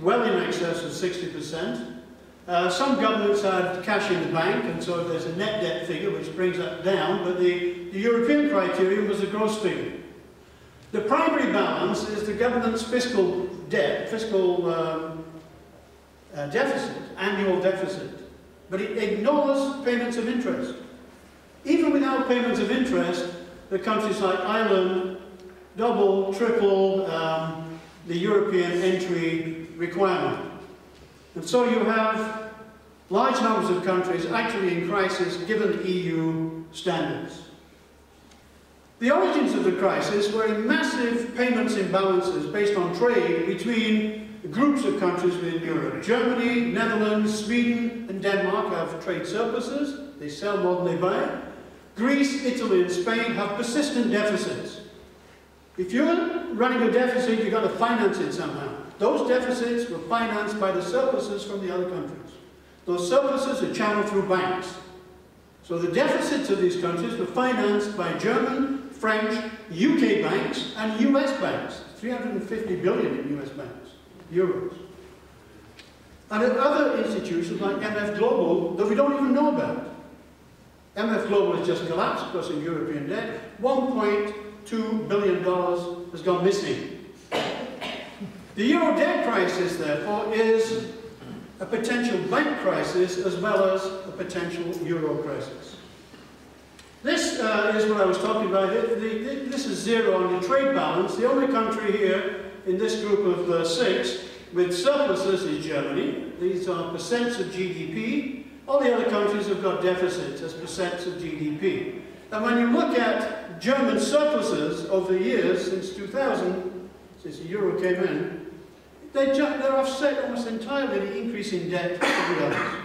well in excess of 60%. Some governments had cash in the bank, and so there's a net debt figure which brings that down, but the European criterion was a gross figure. The primary balance is the government's fiscal debt, deficit, annual deficit, but it ignores payments of interest. Even without payments of interest, the countries like Ireland double, triple the European entry requirement. And so you have large numbers of countries actually in crisis given the EU standards. The origins of the crisis were in massive payments imbalances based on trade between groups of countries within Europe. Germany, Netherlands, Sweden and Denmark have trade surpluses. They sell more than they buy. Greece, Italy and Spain have persistent deficits. If you're running a deficit, you've got to finance it somehow. Those deficits were financed by the surpluses from the other countries. Those surpluses are channeled through banks. So the deficits of these countries were financed by German, French, UK banks and US banks. 350 billion in US banks, euros. And at other institutions like MF Global that we don't even know about. MF Global has just collapsed because of European debt. $1.2 billion has gone missing. The Euro debt crisis, therefore, is a potential bank crisis as well as a potential Euro crisis. This is what I was talking about. This is zero on the trade balance. The only country here in this group of 6 with surpluses is Germany. These are percents of GDP. All the other countries have got deficits as percents of GDP. And when you look at German surpluses over the years since 2000, since the Euro came in, they're offset almost entirely the increase in debt of the others.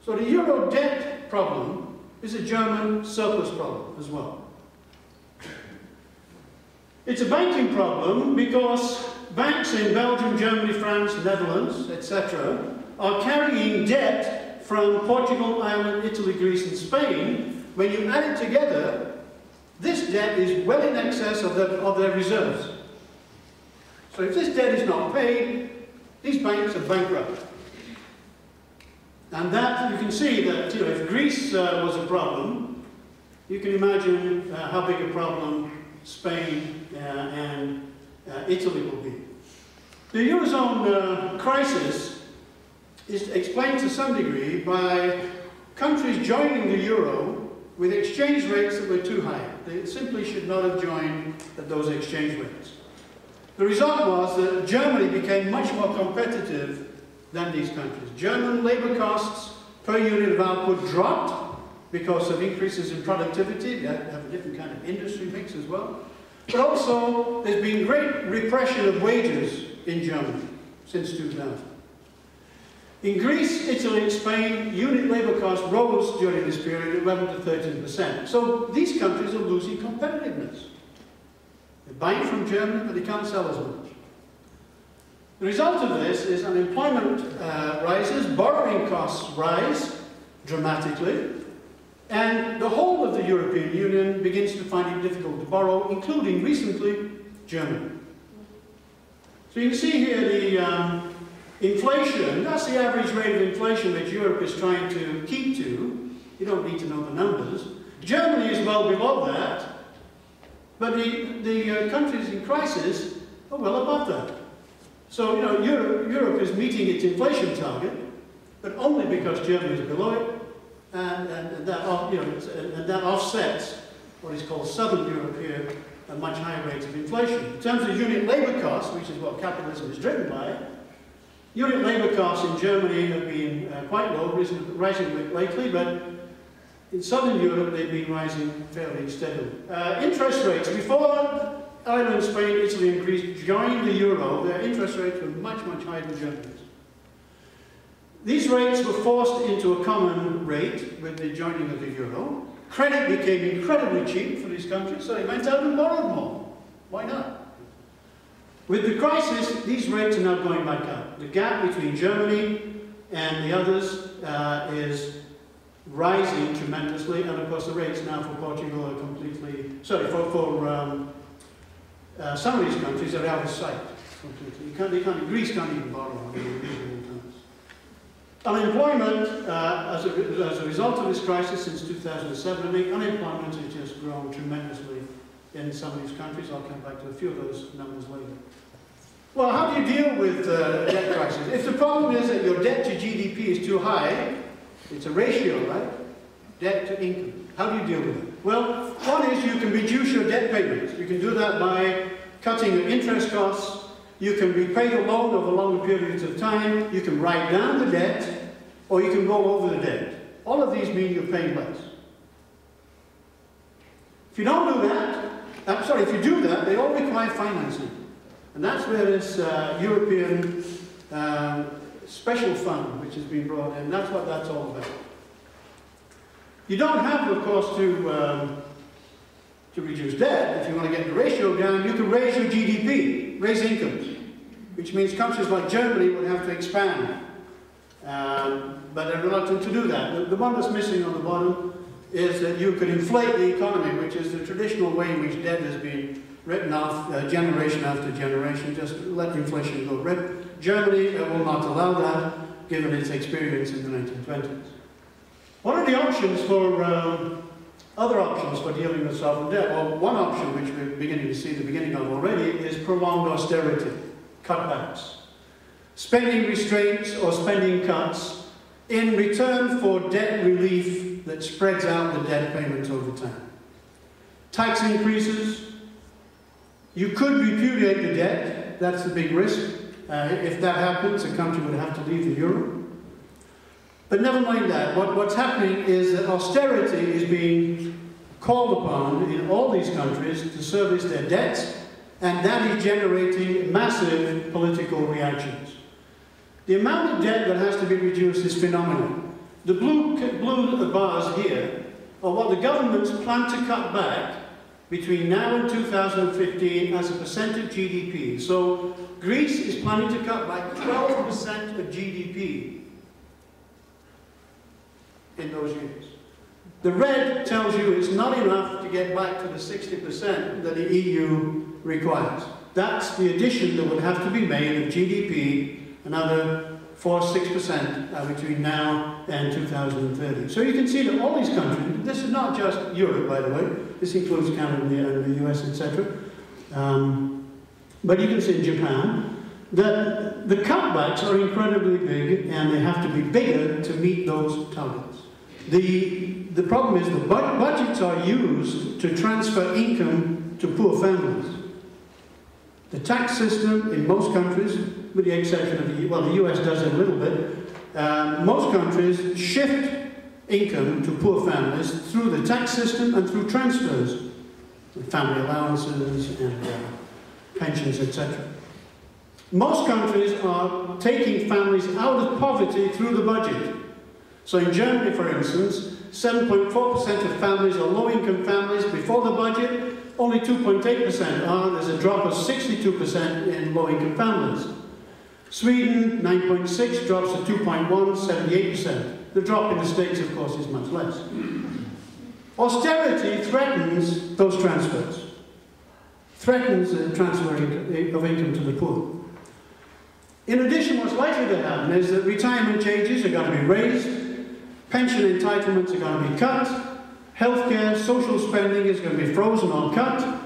So the Euro debt problem is a German surplus problem as well. It's a banking problem because banks in Belgium, Germany, France, Netherlands, etc. are carrying debt from Portugal, Ireland, Italy, Greece and Spain. When you add it together, this debt is well in excess of their reserves. So if this debt is not paid, these banks are bankrupt. And that, you can see that if Greece was a problem, you can imagine how big a problem Spain and Italy will be. The Eurozone crisis is explained to some degree by countries joining the Euro with exchange rates that were too high. They simply should not have joined at those exchange rates. The result was that Germany became much more competitive than these countries. German labour costs per unit of output dropped because of increases in productivity. They have a different kind of industry mix as well. But also, there's been great repression of wages in Germany since 2000. In Greece, Italy and Spain, unit labour costs rose during this period 11 to 13%. So these countries are losing competitiveness. They're buying from Germany, but they can't sell as much. The result of this is unemployment rises, borrowing costs rise dramatically, and the whole of the European Union begins to find it difficult to borrow, including recently Germany. So you can see here the inflation. That's the average rate of inflation which Europe is trying to keep to. You don't need to know the numbers. Germany is well below that, but the countries in crisis are well above that. So, you know, Europe is meeting its inflation target, but only because Germany is below it, and that offsets what is called Southern Europe here, at much higher rates of inflation. In terms of unit labour costs, which is what capitalism is driven by, unit labour costs in Germany have been quite low, rising lately, but in Southern Europe they've been rising fairly steadily. Interest rates, before Ireland, Spain, Italy and Greece joined the euro, their interest rates were much, much higher than Germany's. These rates were forced into a common rate with the joining of the euro. Credit became incredibly cheap for these countries, so they went out and borrowed more. Why not? With the crisis, these rates are now going back up. The gap between Germany and the others is rising tremendously, and of course the rates now for Portugal are completely, sorry, for some of these countries are out of sight completely. Greece can't even borrow. Unemployment, as a result of this crisis since 2007, I think unemployment has just grown tremendously in some of these countries. I'll come back to a few of those numbers later. Well, how do you deal with debt crisis? If the problem is that your debt to GDP is too high, it's a ratio, right? Debt to income. How do you deal with it? Well, one is you can reduce your debt payments. You can do that by cutting your interest costs. You can repay the loan over longer periods of time. You can write down the debt, or you can roll over the debt. All of these mean you're paying less. If you don't do that, if you do that, they all require financing. And that's where this European special fund, which has been brought in, that's what that's all about. You don't have, of course, to reduce debt. If you want to get the ratio down, you can raise your GDP, raise incomes, which means countries like Germany would have to expand. But they're reluctant to do that. The one that's missing on the bottom is that you could inflate the economy, which is the traditional way in which debt has been written off generation after generation, just let inflation go. Germany will not allow that, given its experience in the 1920s. What are the options for, other options for dealing with sovereign debt? Well, one option, which we're beginning to see the beginning of already, is prolonged austerity, cutbacks. Spending restraints or spending cuts in return for debt relief that spreads out the debt payments over time. Tax increases. You could repudiate the debt. That's the big risk. If that happens, a country would have to leave the euro. But never mind that. What's happening is that austerity is being called upon in all these countries to service their debts, and that is generating massive political reactions. The amount of debt that has to be reduced is phenomenal. The blue bars here are what the governments plan to cut back between now and 2015 as a percent of GDP. So Greece is planning to cut back 12% of GDP in those years. The red tells you it's not enough to get back to the 60% that the EU requires. That's the addition that would have to be made of GDP, another 4–6% between now and 2030. So you can see that all these countries, this is not just Europe, by the way, this includes Canada and the US, etc. But you can see in Japan that the cutbacks are incredibly big, and they have to be bigger to meet those targets. The problem is the budgets are used to transfer income to poor families. The tax system in most countries, with the exception of the US does it a little bit, most countries shift income to poor families through the tax system and through transfers, family allowances and pensions, etc. Most countries are taking families out of poverty through the budget. So in Germany, for instance, 7.4% of families are low-income families before the budget. only 2.8% are. There's a drop of 62% in low-income families. Sweden, 9.6, drops to 2.1, 78%. The drop in the States, of course, is much less. Austerity threatens those transfers, threatens the transfer of income to the poor. In addition, what's likely to happen is that retirement ages are going to be raised, pension entitlements are going to be cut, healthcare, social spending is going to be frozen or cut,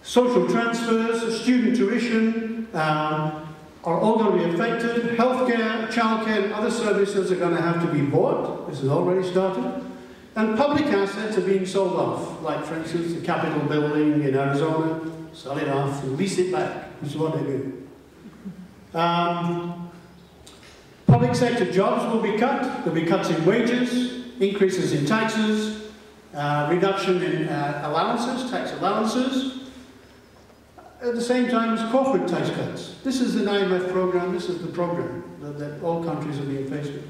social transfers, student tuition are all going to be affected, healthcare, childcare and other services are going to have to be bought, this has already started, and public assets are being sold off, like for instance the Capitol building in Arizona, sell it off and lease it back, which is what they do. Public sector jobs will be cut. There will be cuts in wages, increases in taxes, reduction in allowances, tax allowances. At the same time as corporate tax cuts. This is an IMF program, this is the program that all countries are being faced with.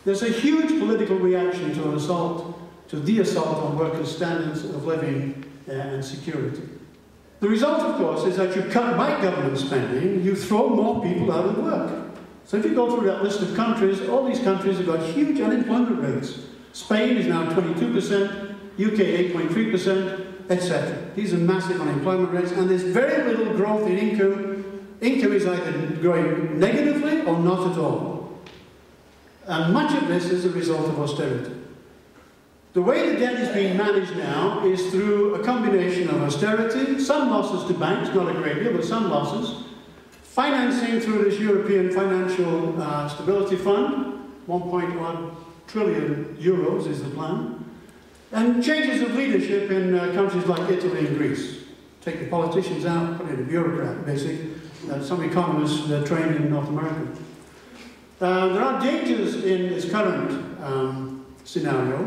There's a huge political reaction to an assault, to the assault on workers' standards of living and security. The result, of course, is that you cut back government spending, you throw more people out of work. So if you go through that list of countries, all these countries have got huge unemployment rates. Spain is now 22%, UK 8.3%, etc. These are massive unemployment rates, and there's very little growth in income. Income is either growing negatively or not at all. And much of this is a result of austerity. The way the debt is being managed now is through a combination of austerity, some losses to banks, not a great deal, but some losses, financing through this European Financial Stability Fund, 1.1 trillion euros is the plan, and changes of leadership in countries like Italy and Greece. Take the politicians out, put in a bureaucrat, basically. Some economists trained in North America. There are dangers in this current scenario.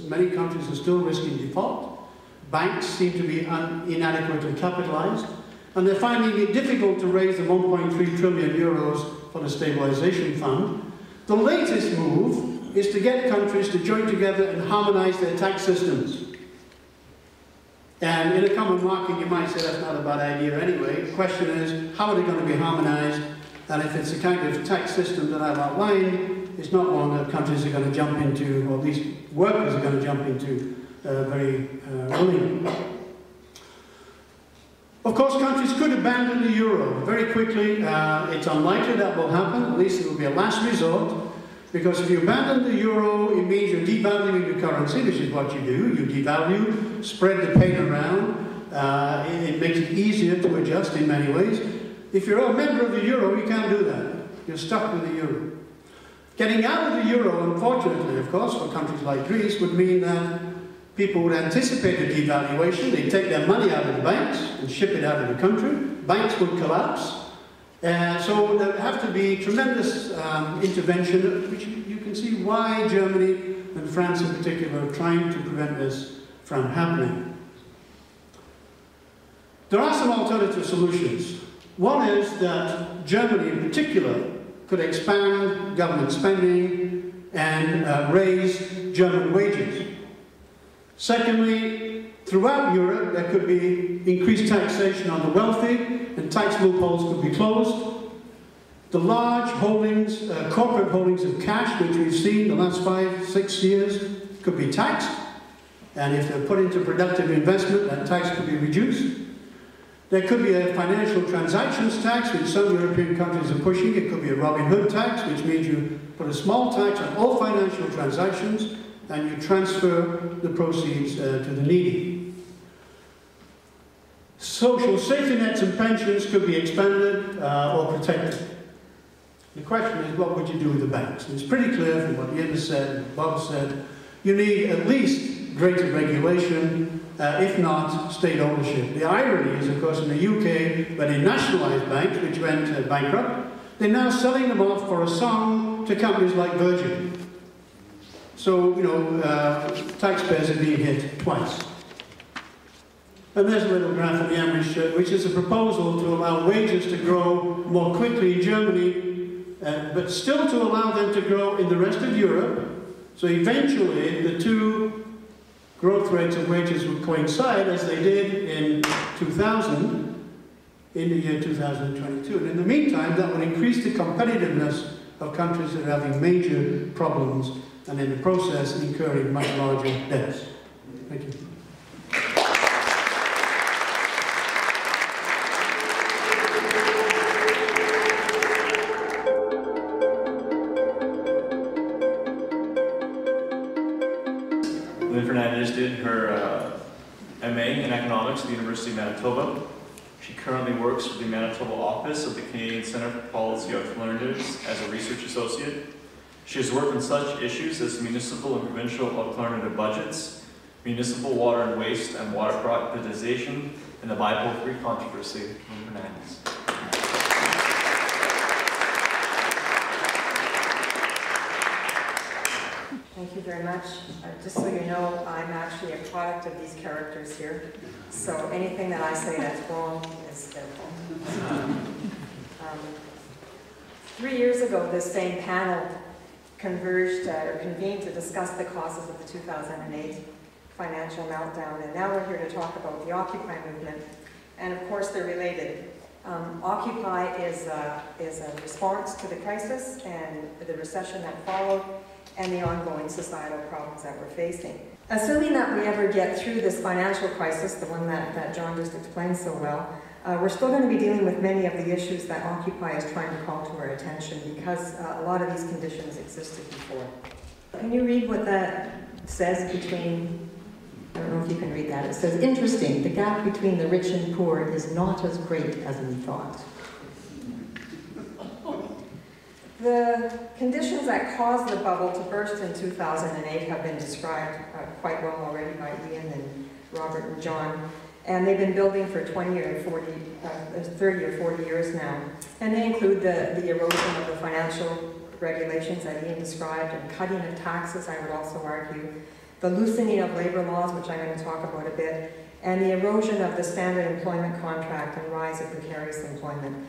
Many countries are still risking default. Banks seem to be inadequately capitalized, and they're finding it difficult to raise the 1.3 trillion euros for the stabilization fund. The latest move is to get countries to join together and harmonize their tax systems. And in a common market, you might say that's not a bad idea anyway. The question is, how are they going to be harmonized? And if it's the kind of tax system that I've outlined, it's not one that countries are going to jump into, or at least workers are going to jump into very willingly. Of course, countries could abandon the euro very quickly. It's unlikely that will happen, at least it will be a last resort, because if you abandon the euro, it means you're devaluing the currency, which is what you do. You devalue, spread the pain around, it makes it easier to adjust in many ways. If you're a member of the euro, you can't do that. You're stuck with the euro. Getting out of the euro, unfortunately, of course, for countries like Greece, would mean that people would anticipate a devaluation. They'd take their money out of the banks and ship it out of the country. Banks would collapse. So there would have to be tremendous intervention, which you can see why Germany and France in particular are trying to prevent this from happening. There are some alternative solutions. One is that Germany in particular could expand government spending and raise German wages. Secondly, throughout Europe there could be increased taxation on the wealthy and tax loopholes could be closed. The large holdings, corporate holdings of cash, which we've seen the last 5-6 years, could be taxed. And if they're put into productive investment, that tax could be reduced. There could be a financial transactions tax, which some European countries are pushing. It could be a Robin Hood tax, which means you put a small tax on all financial transactions and you transfer the proceeds to the needy. Social safety nets and pensions could be expanded or protected. The question is, what would you do with the banks? And it's pretty clear from what Lynne said and Bob said, you need at least greater regulation, if not state ownership. The irony is, of course, in the UK, when they nationalised banks, which went bankrupt, they're now selling them off for a song to companies like Virgin. So, you know, taxpayers are being hit twice. And there's a little graph at the end, which is a proposal to allow wages to grow more quickly in Germany, but still to allow them to grow in the rest of Europe. So eventually, the two growth rates of wages would coincide as they did in 2000 in the year 2022. And in the meantime, that would increase the competitiveness of countries that are having major problems and in the process incurring much larger debts. Thank you. Lynne Fernandez did her MA in economics at the University of Manitoba. She currently works for the Manitoba office of the Canadian Centre for Policy Alternatives as a research associate. She has worked on such issues as municipal and provincial alternative budgets, municipal water and waste and water privatization, and the bipolar controversy. Lynne Fernandez. Thank you very much. Just so you know, I'm actually a product of these characters here. So anything that I say that's wrong is their fault. 3 years ago, this same panel convened to discuss the causes of the 2008 financial meltdown. And now we're here to talk about the Occupy movement. And of course, they're related. Occupy is a response to the crisis and the recession that followed, and the ongoing societal problems that we're facing. Assuming that we ever get through this financial crisis, the one that John just explained so well, we're still going to be dealing with many of the issues that Occupy is trying to call to our attention because a lot of these conditions existed before. Can you read what that says between, I don't know if you can read that. It says, interesting, the gap between the rich and poor is not as great as we thought. The conditions that caused the bubble to burst in 2008 have been described quite well already by Ian and Robert and John, and they've been building for 30 or 40 years now. And they include the erosion of the financial regulations that Ian described, and cutting of taxes, I would also argue, the loosening of labor laws, which I'm going to talk about a bit, and the erosion of the standard employment contract and rise of precarious employment.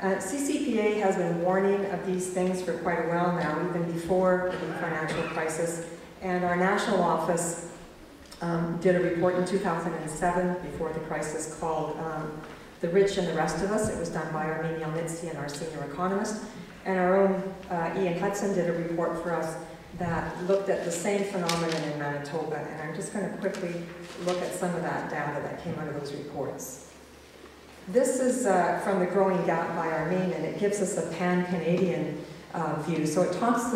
CCPA has been warning of these things for quite a while now, even before the financial crisis. And our national office did a report in 2007, before the crisis, called The Rich and the Rest of Us. It was done by Armin Yelnitsky and our senior economist. And our own Ian Hudson did a report for us that looked at the same phenomenon in Manitoba. And I'm just going to quickly look at some of that data that came out of those reports. This is from The Growing Gap by Armin, and it gives us a pan-Canadian view. So it talks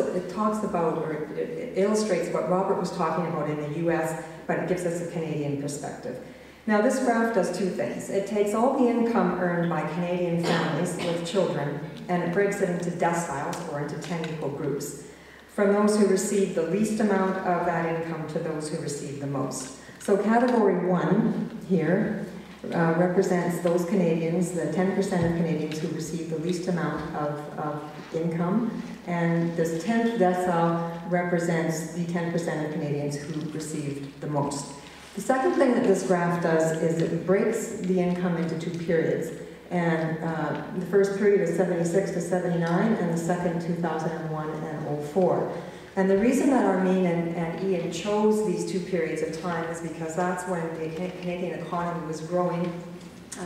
about, or it illustrates what Robert was talking about in the US, but it gives us a Canadian perspective. Now this graph does two things. It takes all the income earned by Canadian families with children, and it breaks it into deciles, or into 10 equal groups, from those who receive the least amount of that income to those who receive the most. So category 1 here represents those Canadians, the 10% of Canadians who receive the least amount of income, and this 10th decile represents the 10% of Canadians who received the most. The second thing that this graph does is it breaks the income into two periods, and the first period is 76 to 79, and the second 2001 and 04. And the reason that Armin and Ian chose these two periods of time is because that's when the Canadian economy was growing,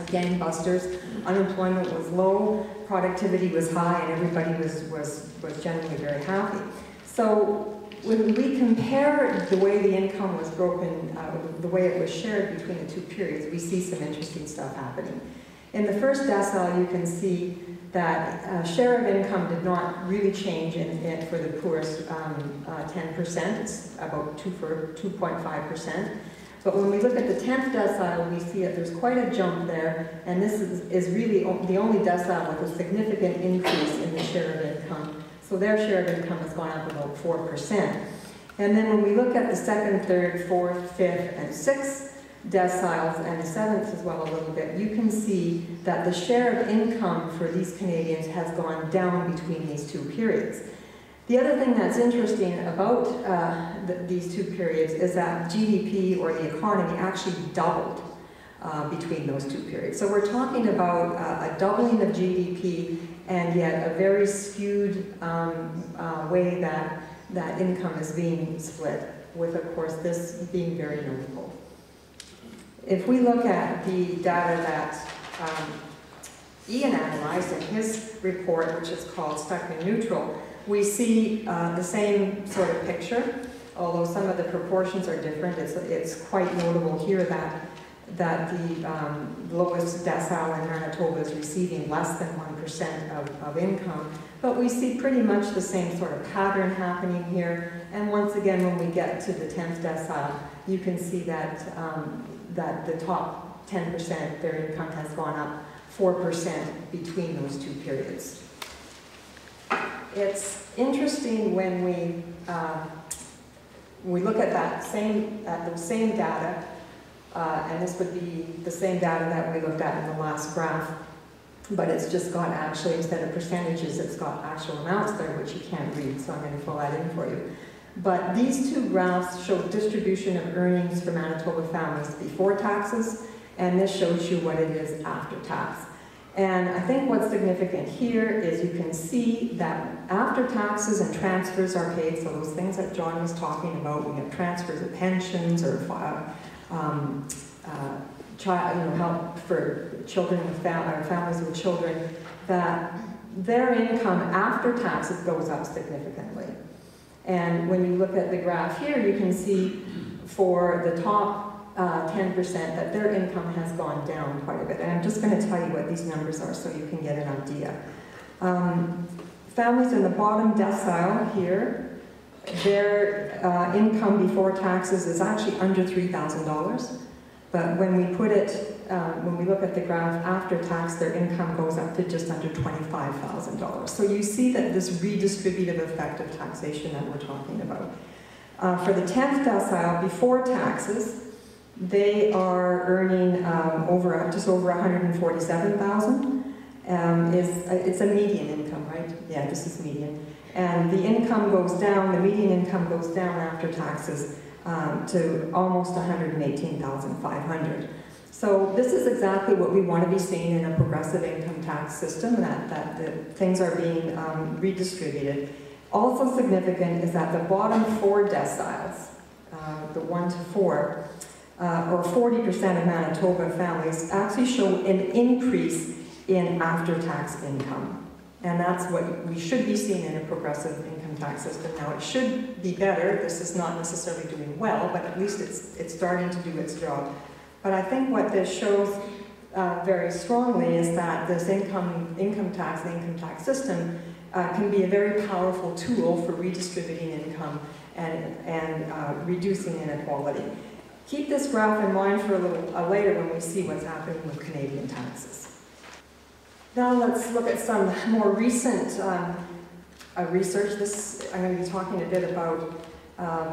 gangbusters, unemployment was low, productivity was high, and everybody was generally very happy. So when we compare the way the income was broken, the way it was shared between the two periods, we see some interesting stuff happening. In the first decile, you can see that share of income did not really change for the poorest 10%. It's about 2.5%. But when we look at the 10th decile, we see that there's quite a jump there, and this is really the only decile with a significant increase in the share of income. So their share of income has gone up about 4%. And then when we look at the second, third, fourth, fifth, and sixth deciles, and the seventh as well a little bit, you can see that the share of income for these Canadians has gone down between these two periods. The other thing that's interesting about these two periods is that GDP, or the economy, actually doubled between those two periods. So we're talking about a doubling of GDP, and yet a very skewed way that income is being split. with of course this being very notable. If we look at the data that Ian analyzed in his report, which is called Stuck in Neutral, we see the same sort of picture, although some of the proportions are different. It's quite notable here that the lowest decile in Manitoba is receiving less than 1% of income. But we see pretty much the same sort of pattern happening here. And once again, when we get to the 10th decile, you can see that, that the top 10%, their income has gone up 4% between those two periods. It's interesting when we look at the same data, and this would be the same data that we looked at in the last graph, but it's just got actually, instead of percentages, it's got actual amounts there, which you can't read, so I'm going to fill that in for you. But these two graphs show distribution of earnings for Manitoba families before taxes, and this shows you what it is after tax. And I think what's significant here is you can see that after taxes and transfers are paid, so those things that John was talking about, we have transfers of pensions or help for children with families with children, that their income after taxes goes up significantly. And when you look at the graph here, you can see for the top 10% that their income has gone down quite a bit. And I'm just going to tell you what these numbers are so you can get an idea. Families in the bottom decile here, their income before taxes is actually under $3,000. But when we put it, when we look at the graph after tax, their income goes up to just under $25,000. So you see that this redistributive effect of taxation that we're talking about. For the 10th decile, before taxes, they are earning just over $147,000. It's a median income, right? Yeah, this is median. And the income goes down, the median income goes down after taxes to almost $118,500. So this is exactly what we want to be seeing in a progressive income tax system, that the things are being redistributed. Also significant is that the bottom 4 deciles, the 1 to 4, or 40% of Manitoba families actually show an increase in after-tax income. And that's what we should be seeing in a progressive income tax system. Now, it should be better. This is not necessarily doing well, but at least it's starting to do its job. But I think what this shows very strongly is that this income tax system can be a very powerful tool for redistributing income and reducing inequality. Keep this graph in mind for a little later when we see what's happening with Canadian taxes. Now let's look at some more recent research. I'm going to be talking a bit about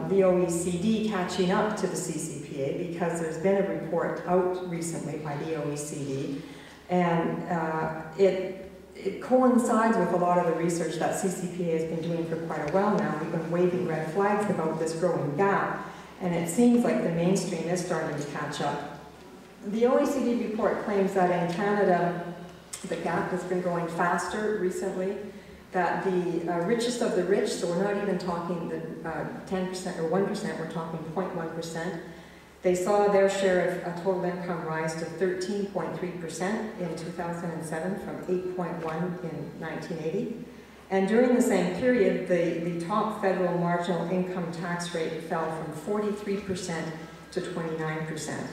the OECD catching up to the CCPA, because there's been a report out recently by the OECD, and it coincides with a lot of the research that CCPA has been doing for quite a while now. We've been waving red flags about this growing gap, and it seems like the mainstream is starting to catch up. The OECD report claims that in Canada, the gap has been growing faster recently, that the richest of the rich, so we're not even talking the 10% or 1%, we're talking 0.1%, they saw their share of total income rise to 13.3% in 2007 from 8.1% in 1980. And during the same period, the top federal marginal income tax rate fell from 43% to 29%.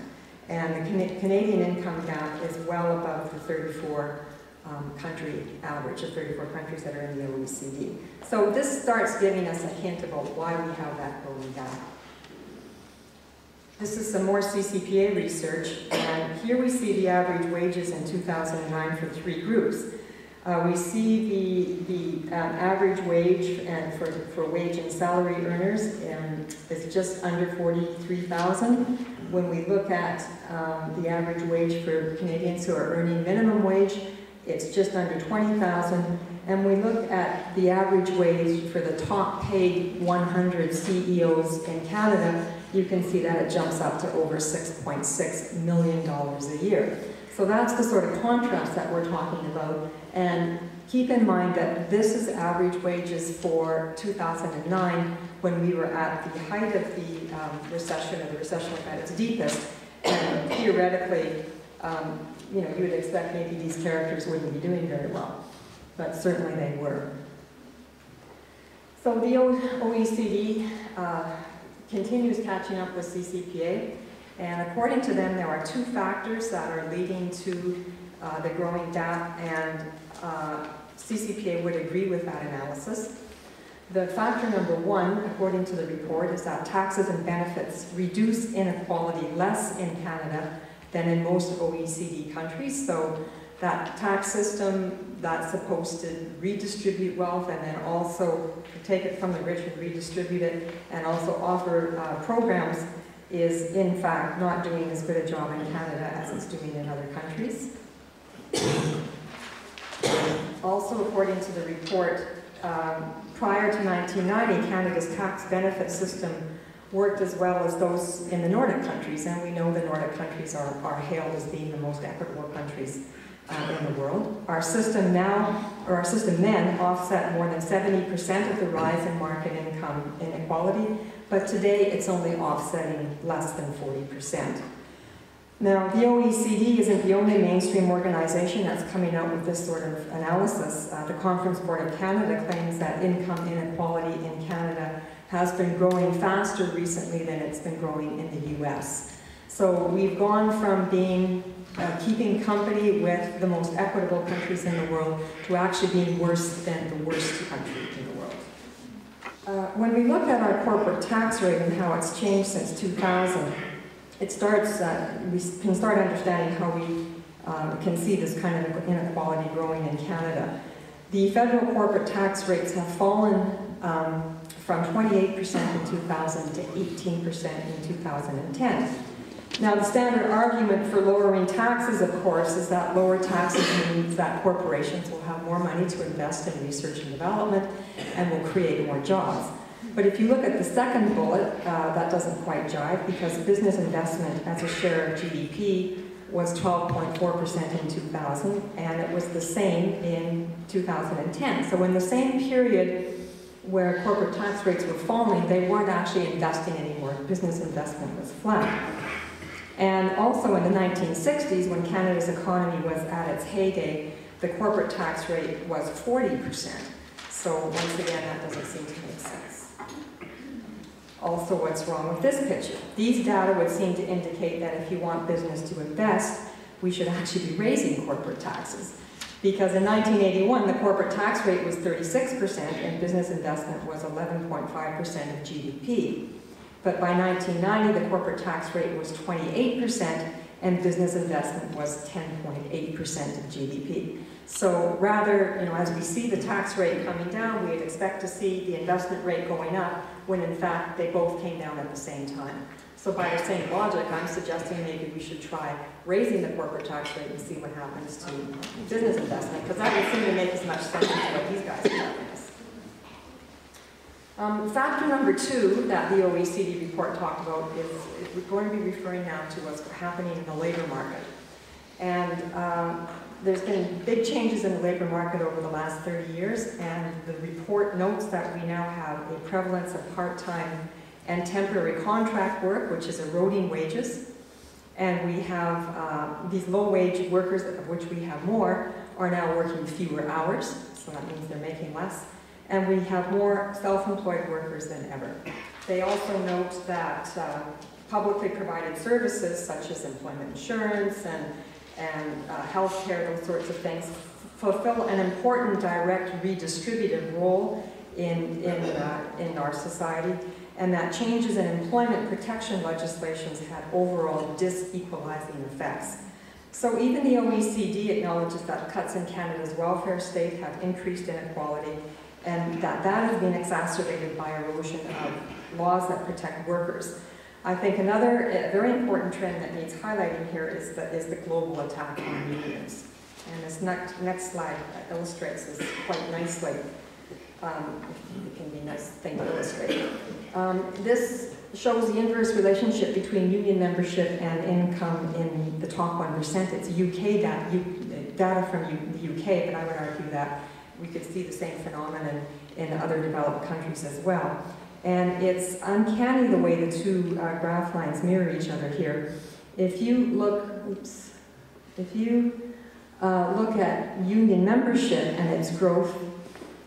And the Canadian income gap is well above the 34 country average of 34 countries that are in the OECD. So this starts giving us a hint about why we have that growing gap. This is some more CCPA research, and here we see the average wages in 2009 for 3 groups. We see the average wage and for wage and salary earners is just under $43,000. When we look at the average wage for Canadians who are earning minimum wage, it's just under $20,000. And we look at the average wage for the top paid 100 CEOs in Canada, you can see that it jumps up to over $6.6 million a year. So that's the sort of contrast that we're talking about. And keep in mind that this is average wages for 2009, when we were at the height of the recession, or the recession at its deepest. And theoretically, you know, you would expect maybe these characters wouldn't be doing very well, but certainly they were. So the OECD continues catching up with CCPA, and according to them, there are 2 factors that are leading to the growing gap, and CCPA would agree with that analysis. The factor number 1, according to the report, is that taxes and benefits reduce inequality less in Canada than in most OECD countries. So that tax system that's supposed to redistribute wealth and then also take it from the rich and redistribute it and also offer programs is in fact not doing as good a job in Canada as it's doing in other countries. Also, according to the report, prior to 1990, Canada's tax benefit system worked as well as those in the Nordic countries, and we know the Nordic countries are hailed as being the most equitable countries in the world. Our system now, or our system then, offset more than 70% of the rise in market income inequality, but today it's only offsetting less than 40%. Now, the OECD isn't the only mainstream organization that's coming out with this sort of analysis. The Conference Board of Canada claims that income inequality in Canada has been growing faster recently than it's been growing in the US. So we've gone from being keeping company with the most equitable countries in the world to actually being worse than the worst country in the world. When we look at our corporate tax rate and how it's changed since 2000, it starts, we can start understanding how we can see this kind of inequality growing in Canada. The federal corporate tax rates have fallen from 28% in 2000 to 18% in 2010. Now, the standard argument for lowering taxes, of course, is that lower taxes means that corporations will have more money to invest in research and development and will create more jobs. But if you look at the second bullet, that doesn't quite jive, because business investment as a share of GDP was 12.4% in 2000, and it was the same in 2010. So in the same period where corporate tax rates were falling, they weren't actually investing anymore. Business investment was flat. And also in the 1960s, when Canada's economy was at its heyday, the corporate tax rate was 40%. So once again, that doesn't seem to make sense. Also, what's wrong with this picture? These data would seem to indicate that if you want business to invest, we should actually be raising corporate taxes. Because in 1981, the corporate tax rate was 36% and business investment was 11.5% of GDP. But by 1990, the corporate tax rate was 28% and business investment was 10.8% of GDP. So rather, as we see the tax rate coming down, we'd expect to see the investment rate going up, when in fact they both came down at the same time. So by the same logic, I'm suggesting maybe we should try raising the corporate tax rate and see what happens to business investment, because that would seem to make as much sense as what these guys are telling us. Factor number 2 that the OECD report talked about is we're going to be referring now to what's happening in the labor market. And there's been big changes in the labor market over the last 30 years, and the report notes that we now have a prevalence of part-time and temporary contract work, which is eroding wages. And we have these low-wage workers, of which we have more, are now working fewer hours, so that means they're making less. And we have more self-employed workers than ever. They also note that publicly provided services, such as employment insurance and health care, those sorts of things, fulfill an important direct redistributive role in our society, and that changes in employment protection legislations had overall disequalizing effects. So even the OECD acknowledges that cuts in Canada's welfare state have increased inequality, and that has been exacerbated by erosion of laws that protect workers. I think another very important trend that needs highlighting here is the global attack on unions. And this next slide illustrates this quite nicely. It can be a nice thing to illustrate. This shows the inverse relationship between union membership and income in the top 1%. It's UK data from the UK, but I would argue that we could see the same phenomenon in other developed countries as well. And it's uncanny the way the two graph lines mirror each other here. If you look, look at union membership and its growth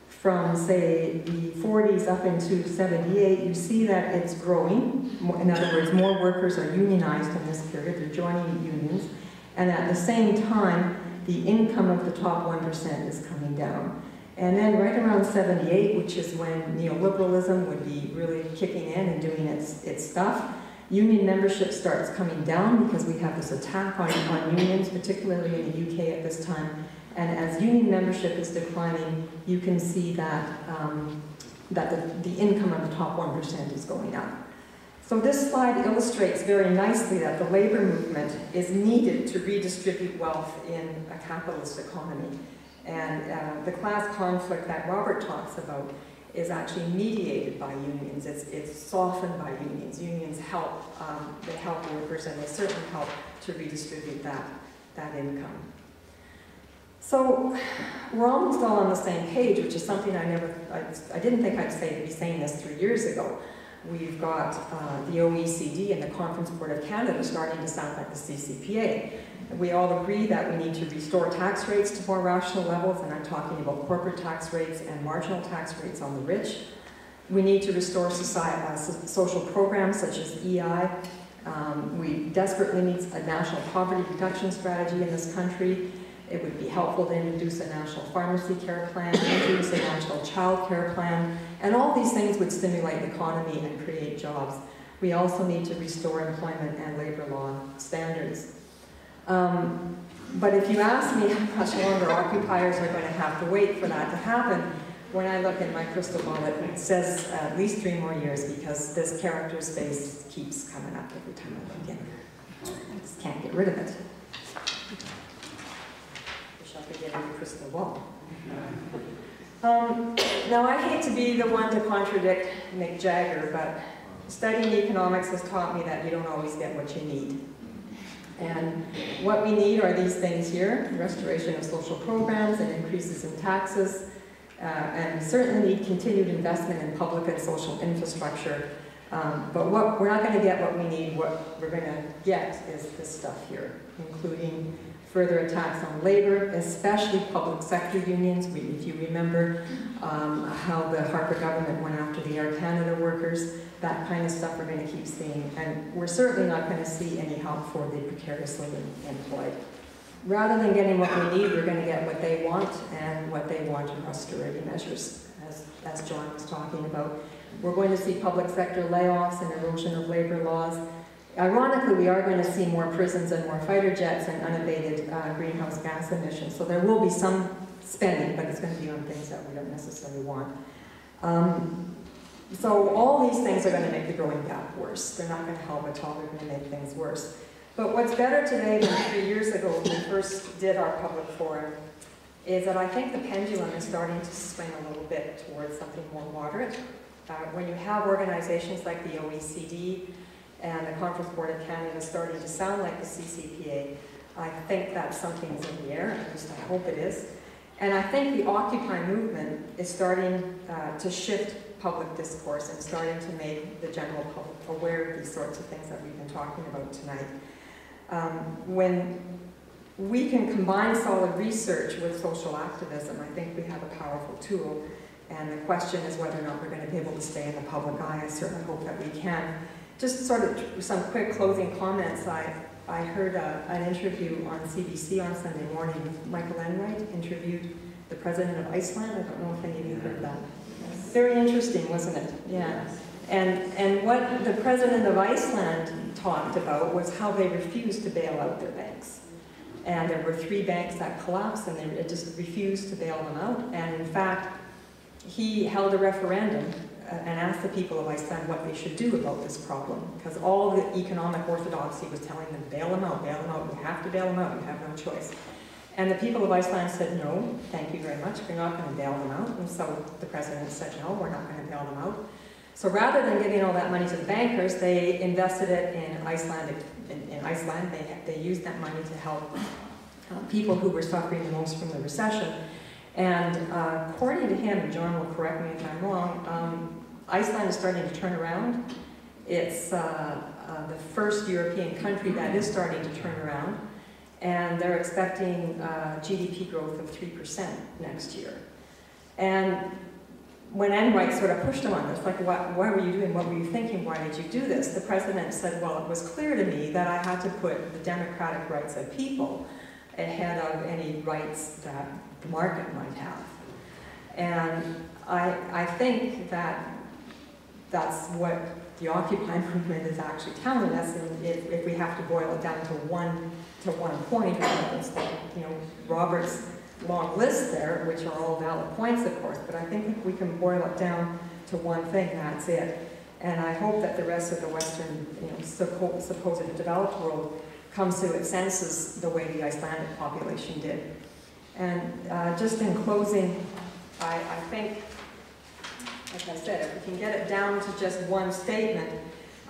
from, say, the 40s up into 78, you see that it's growing. In other words, more workers are unionized in this period. They're joining unions. And at the same time, the income of the top 1% is coming down. And then right around 78, which is when neoliberalism would be really kicking in and doing its stuff, union membership starts coming down because we have this attack on unions, particularly in the UK at this time. And as union membership is declining, you can see that, the income of the top 1% is going up. So this slide illustrates very nicely that the labor movement is needed to redistribute wealth in a capitalist economy. And the class conflict that Robert talks about is actually mediated by unions. It's softened by unions. Unions help, they help workers, and they certainly help to redistribute that income. So we're almost all on the same page, which is something I didn't think I'd be saying this 3 years ago. We've got the OECD and the Conference Board of Canada starting to sound like the CCPA. We all agree that we need to restore tax rates to more rational levels, and I'm talking about corporate tax rates and marginal tax rates on the rich. We need to restore social programs such as EI. We desperately need a national poverty reduction strategy in this country. It would be helpful to introduce a national pharmacy care plan, introduce a national child care plan, and all these things would stimulate the economy and create jobs. We also need to restore employment and labor law standards. But if you ask me how much longer occupiers are going to have to wait for that to happen, when I look in my crystal ball, it says at least 3 more years, because this character space keeps coming up every time I look in. I just can't get rid of it. Wish I could get in the crystal ball. Now, I hate to be the one to contradict Mick Jagger, but studying economics has taught me that you don't always get what you need. And what we need are these things here: restoration of social programs and increases in taxes, and we certainly need continued investment in public and social infrastructure. But we're not going to get what we need. What we're going to get is this stuff here, including further attacks on labor, especially public sector unions. If you remember how the Harper government went after the Air Canada workers, that kind of stuff we're going to keep seeing. And we're certainly not going to see any help for the precariously employed. Rather than getting what we need, we're going to get what they want, and what they want are austerity measures, as John was talking about. We're going to see public sector layoffs and erosion of labor laws. Ironically, we are going to see more prisons and more fighter jets and unabated greenhouse gas emissions. So there will be some spending, but it's going to be on things that we don't necessarily want. So all these things are going to make the growing gap worse. They're not going to help at all. They're going to make things worse. But what's better today than 3 years ago when we first did our public forum is that I think the pendulum is starting to swing a little bit towards something more moderate. When you have organizations like the OECD and the Conference Board of Canada starting to sound like the CCPA, I think that something's in the air, at least I hope it is. And I think the Occupy movement is starting to shift public discourse and starting to make the general public aware of these sorts of things that we've been talking about tonight. When we can combine solid research with social activism, I think we have a powerful tool. And the question is whether or not we're going to be able to stay in the public eye. I certainly hope that we can. Just sort of some quick closing comments. I heard an interview on CBC on Sunday morning with Michael Enright, interviewed the president of Iceland. I don't know if any of you heard that. Very interesting, wasn't it? Yeah. And what the president of Iceland talked about was how they refused to bail out their banks. And there were 3 banks that collapsed, and they just refused to bail them out. And in fact, he held a referendum and asked the people of Iceland what they should do about this problem, because all the economic orthodoxy was telling them, bail them out, you have to bail them out, you have no choice. And the people of Iceland said, no, thank you very much, we're not going to bail them out. And so the president said, no, we're not going to bail them out. So rather than giving all that money to the bankers, they invested it in Iceland. They used that money to help people who were suffering the most from the recession. And according to him, and John will correct me if I'm wrong, Iceland is starting to turn around. It's the first European country that is starting to turn around. And they're expecting GDP growth of 3% next year. And when Enright sort of pushed him on this, like, why were you doing, what were you thinking, why did you do this? The president said, well, it was clear to me that I had to put the democratic rights of people ahead of any rights that the market might have. And I think that that's what the Occupy movement is actually telling us, and if we have to boil it down to one point, it's like, you know, Robert's long list there, which are all valid points, of course, but I think if we can boil it down to one thing, that's it. And I hope that the rest of the Western, you know, supposed developed world comes to its senses the way the Icelandic population did. And just in closing, I think, like I said, if we can get it down to just one statement,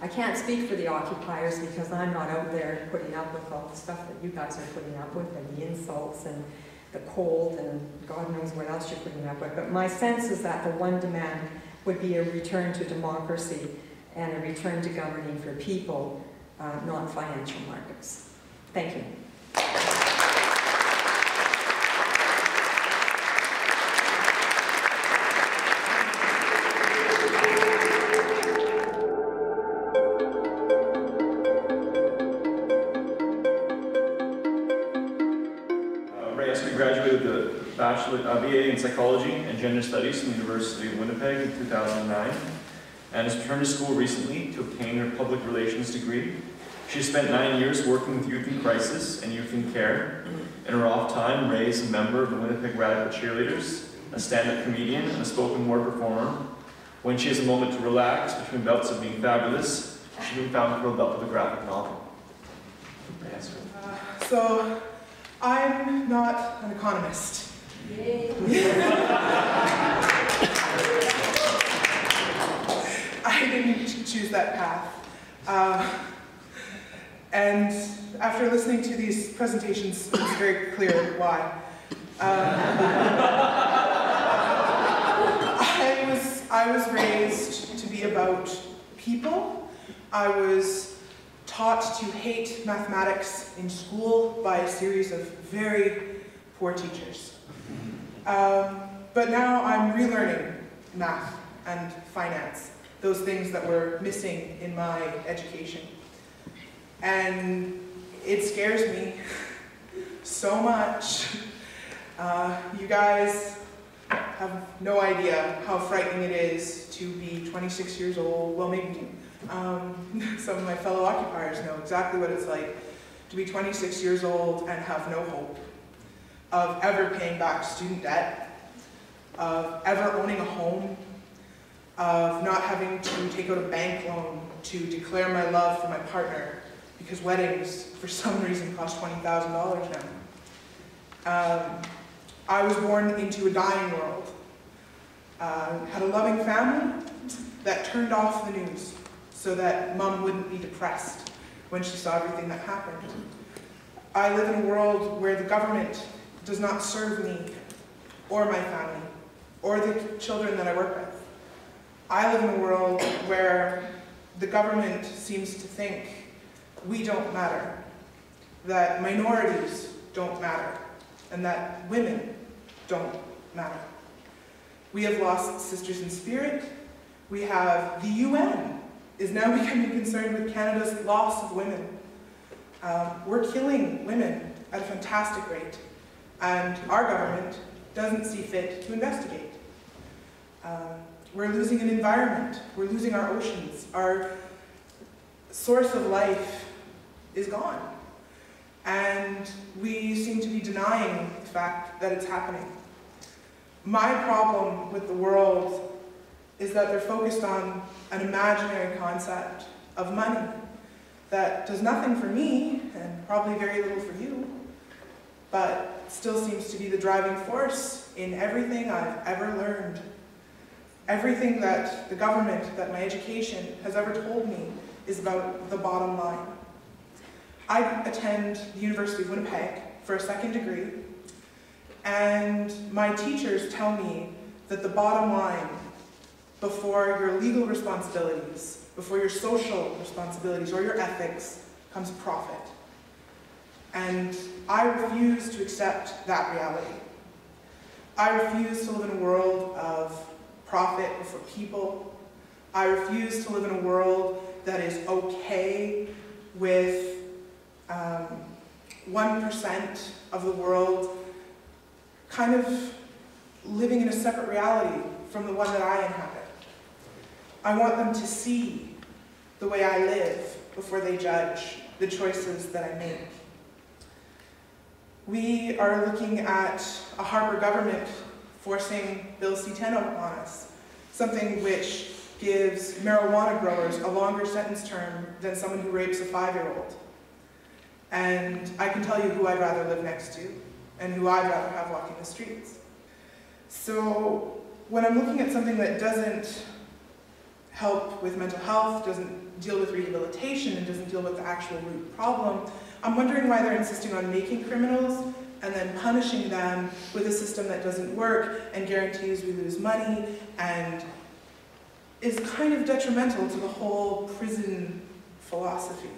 I can't speak for the occupiers because I'm not out there putting up with all the stuff that you guys are putting up with, and the insults and the cold and God knows what else you're putting up with. But my sense is that the one demand would be a return to democracy and a return to governing for people, not financial markets. Thank you. Graduated with a BA in Psychology and Gender Studies from the University of Winnipeg in 2009, and has returned to school recently to obtain her Public Relations degree. She spent 9 years working with youth in crisis and youth in care. In her off time, Ray is a member of the Winnipeg Radical Cheerleaders, a stand-up comedian, and a spoken word performer. When she has a moment to relax between bouts of being fabulous, she can be found curled up with a graphic novel. So, I'm not an economist. I didn't choose that path. And after listening to these presentations, it's very clear why. I was raised to be about people. I was taught to hate mathematics in school by a series of very poor teachers. But now I'm relearning math and finance, those things that were missing in my education. And it scares me so much. You guys have no idea how frightening it is to be 26 years old, well maybe some of my fellow occupiers know exactly what it's like to be 26 years old and have no hope of ever paying back student debt, of ever owning a home, of not having to take out a bank loan to declare my love for my partner, because weddings, for some reason, cost $20,000 now. I was born into a dying world, had a loving family that turned off the news so that Mom wouldn't be depressed when she saw everything that happened. I live in a world where the government does not serve me or my family or the children that I work with. I live in a world where the government seems to think we don't matter, that minorities don't matter, and that women don't matter. We have lost sisters in spirit. We have the UN is now becoming concerned with Canada's loss of women. We're killing women at a fantastic rate, and our government doesn't see fit to investigate. We're losing an environment. We're losing our oceans. Our source of life is gone. And we seem to be denying the fact that it's happening. My problem with the world is that they're focused on an imaginary concept of money that does nothing for me, and probably very little for you, but still seems to be the driving force in everything I've ever learned. Everything that the government, that my education has ever told me is about the bottom line. I attend the University of Winnipeg for a second degree, and my teachers tell me that the bottom line, before your legal responsibilities, before your social responsibilities or your ethics, comes profit. And I refuse to accept that reality. I refuse to live in a world of profit for people. I refuse to live in a world that is okay with 1% of the world kind of living in a separate reality from the one that I inhabit. I want them to see the way I live before they judge the choices that I make. We are looking at a Harper government forcing Bill C-10 on us, something which gives marijuana growers a longer sentence term than someone who rapes a 5-year-old. And I can tell you who I'd rather live next to and who I'd rather have walking the streets. So when I'm looking at something that doesn't help with mental health, doesn't deal with rehabilitation, and doesn't deal with the actual root problem, I'm wondering why they're insisting on making criminals and then punishing them with a system that doesn't work and guarantees we lose money and is kind of detrimental to the whole prison philosophy.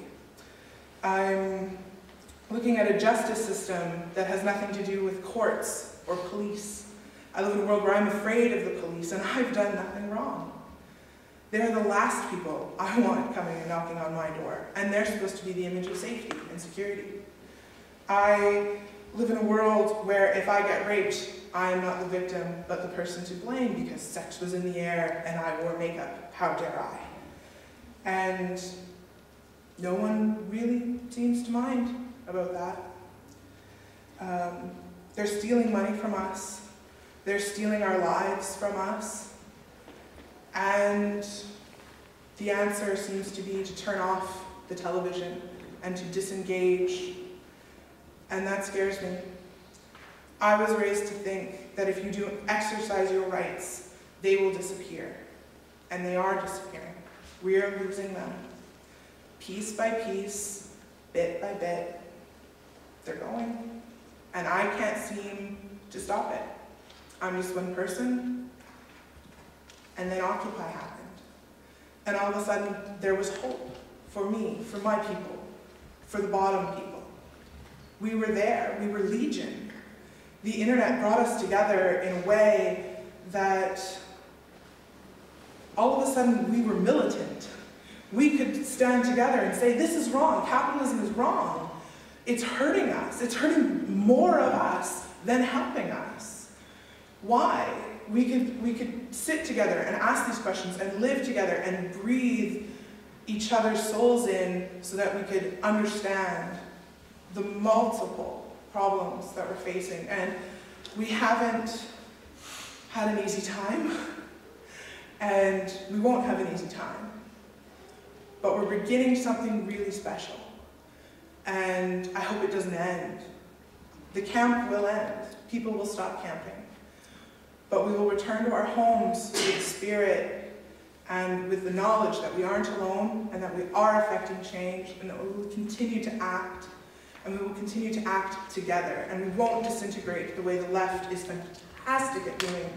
I'm looking at a justice system that has nothing to do with courts or police. I live in a world where I'm afraid of the police and I've done nothing wrong. They're the last people I want coming and knocking on my door, and they're supposed to be the image of safety and security. I live in a world where if I get raped, I am not the victim, but the person to blame because sex was in the air and I wore makeup. How dare I? And no one really seems to mind about that. They're stealing money from us. They're stealing our lives from us. And the answer seems to be to turn off the television and to disengage. And that scares me. I was raised to think that if you do exercise your rights, they will disappear. And they are disappearing. We are losing them. Piece by piece, bit by bit, they're going. And I can't seem to stop it. I'm just one person. And then Occupy happened. And all of a sudden, there was hope for me, for my people, for the bottom people. We were there. We were legion. The internet brought us together in a way that all of a sudden we were militant. We could stand together and say, this is wrong. Capitalism is wrong. It's hurting us. It's hurting more of us than helping us. Why? We could sit together and ask these questions and live together and breathe each other's souls in so that we could understand the multiple problems that we're facing. And we haven't had an easy time, and we won't have an easy time. But we're beginning something really special. And I hope it doesn't end. The camp will end. People will stop camping. But we will return to our homes with spirit and with the knowledge that we aren't alone and that we are affecting change and that we will continue to act and we will continue to act together and we won't disintegrate the way the left is fantastic at doing.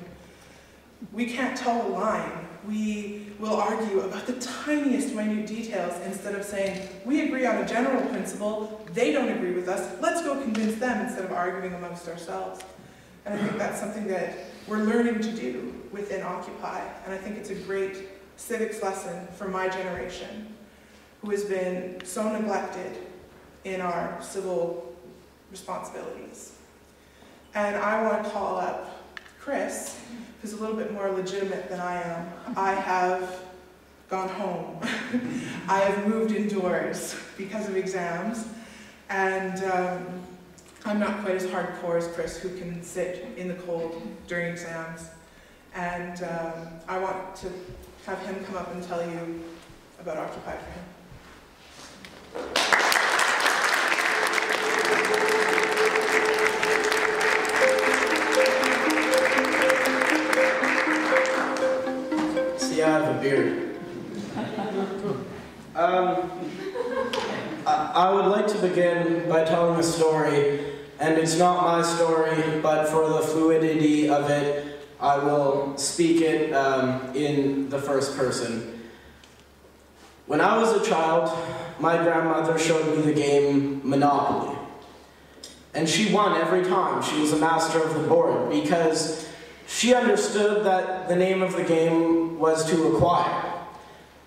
We can't toe a line. We will argue about the tiniest minute details instead of saying, we agree on a general principle, they don't agree with us, let's go convince them instead of arguing amongst ourselves. And I think that's something that we're learning to do within Occupy. And I think it's a great civics lesson for my generation, who has been so neglected in our civil responsibilities. And I want to call up Chris, who's a little bit more legitimate than I am. I have gone home. I have moved indoors because of exams. And I'm not quite as hardcore as Chris, who can sit in the cold during exams. And I want to have him come up and tell you about Occupy for him. beard. I would like to begin by telling a story, and it's not my story, but for the fluidity of it, I will speak it in the first person. When I was a child, my grandmother showed me the game Monopoly. And she won every time. She was a master of the board because she understood that the name of the game was to acquire.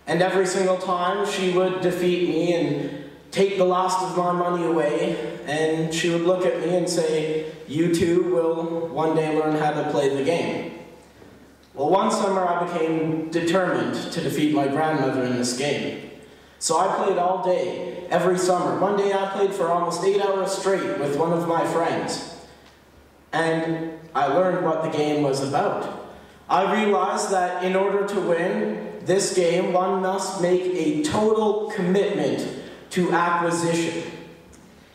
And every single time she would defeat me and take the last of my money away, and she would look at me and say, "You too will one day learn how to play the game." Well, one summer I became determined to defeat my grandmother in this game. So I played all day, every summer. One day I played for almost 8 hours straight with one of my friends. And I learned what the game was about. I realized that in order to win this game, one must make a total commitment to acquisition.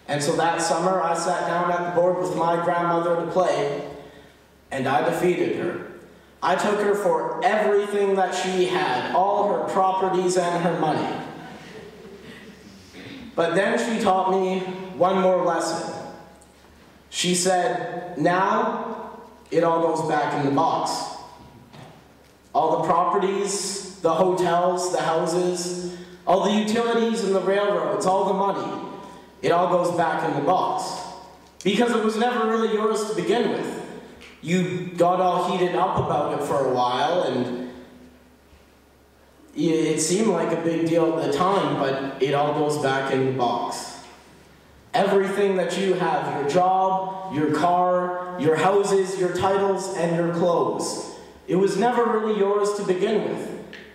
And so that summer I sat down at the board with my grandmother to play, and I defeated her. I took her for everything that she had, all her properties and her money. But then she taught me one more lesson. She said, "Now, it all goes back in the box. All the properties, the hotels, the houses, all the utilities and the railroads, all the money, it all goes back in the box. Because it was never really yours to begin with. You got all heated up about it for a while, and it seemed like a big deal at the time, but it all goes back in the box. Everything that you have, your job, your car, your houses, your titles, and your clothes, it was never really yours to begin with.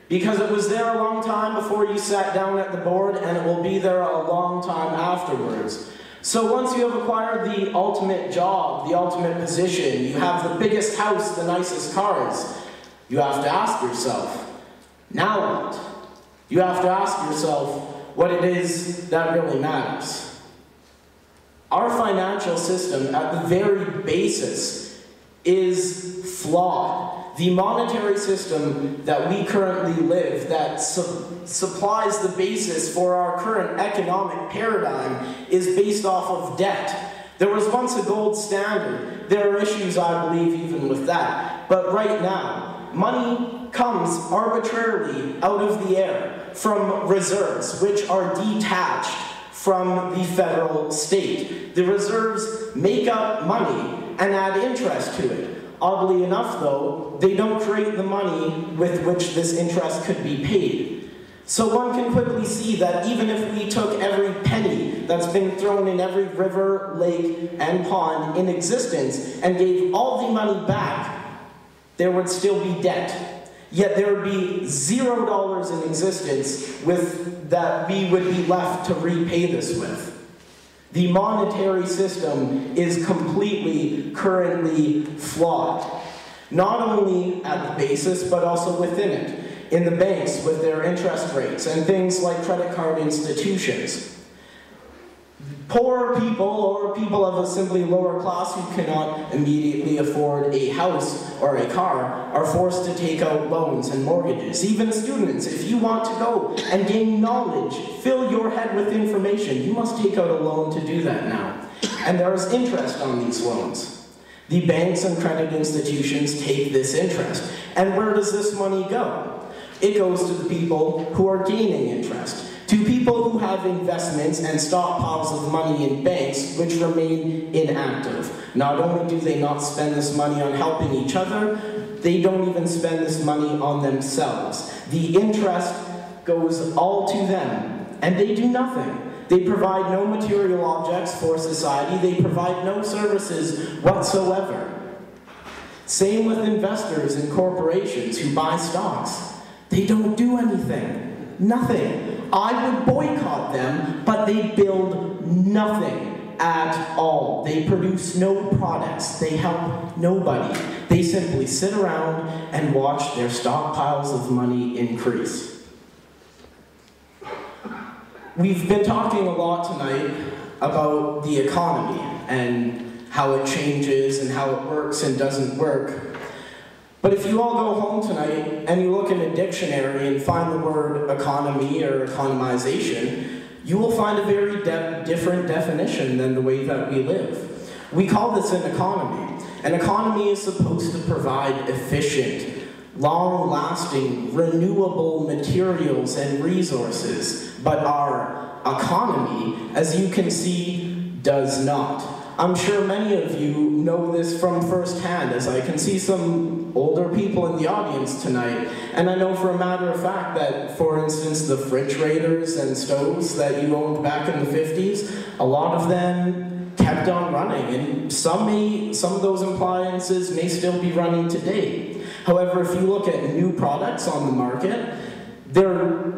Because it was there a long time before you sat down at the board, and it will be there a long time afterwards. So once you have acquired the ultimate job, the ultimate position, you have the biggest house, the nicest cars, you have to ask yourself, now what? You have to ask yourself what it is that really matters. Our financial system, at the very basis, is flawed. The monetary system that we currently live, that supplies the basis for our current economic paradigm, is based off of debt. There was once a gold standard. There are issues, I believe, even with that. But right now, money comes arbitrarily out of the air from reserves, which are detached from the federal state. The reserves make up money and add interest to it. Oddly enough, though, they don't create the money with which this interest could be paid. So one can quickly see that even if we took every penny that's been thrown in every river, lake, and pond in existence and gave all the money back, there would still be debt. Yet there would be $0 in existence that we would be left to repay this with. The monetary system is completely, currently flawed. Not only at the basis, but also within it. In the banks with their interest rates and things like credit card institutions. Poor people, or people of a simply lower class who cannot immediately afford a house or a car, are forced to take out loans and mortgages. Even students, if you want to go and gain knowledge, fill your head with information, you must take out a loan to do that now. And there is interest on these loans. The banks and credit institutions take this interest. And where does this money go? It goes to the people who are gaining interest. To people who have investments and stockpiles of money in banks which remain inactive. Not only do they not spend this money on helping each other, they don't even spend this money on themselves. The interest goes all to them, and they do nothing. They provide no material objects for society, they provide no services whatsoever. Same with investors and corporations who buy stocks. They don't do anything, nothing. I would boycott them, but they build nothing at all. They produce no products. They help nobody. They simply sit around and watch their stockpiles of money increase. We've been talking a lot tonight about the economy and how it changes and how it works and doesn't work. But if you all go home tonight and you look in a dictionary and find the word economy or economization, you will find a very different definition than the way that we live. We call this an economy. An economy is supposed to provide efficient, long-lasting, renewable materials and resources, but our economy, as you can see, does not. I'm sure many of you know this from firsthand, as I can see some older people in the audience tonight, and I know for a matter of fact that, for instance, the refrigerators and stoves that you owned back in the 50s, a lot of them kept on running, and some of those appliances may still be running today. However, if you look at new products on the market, they're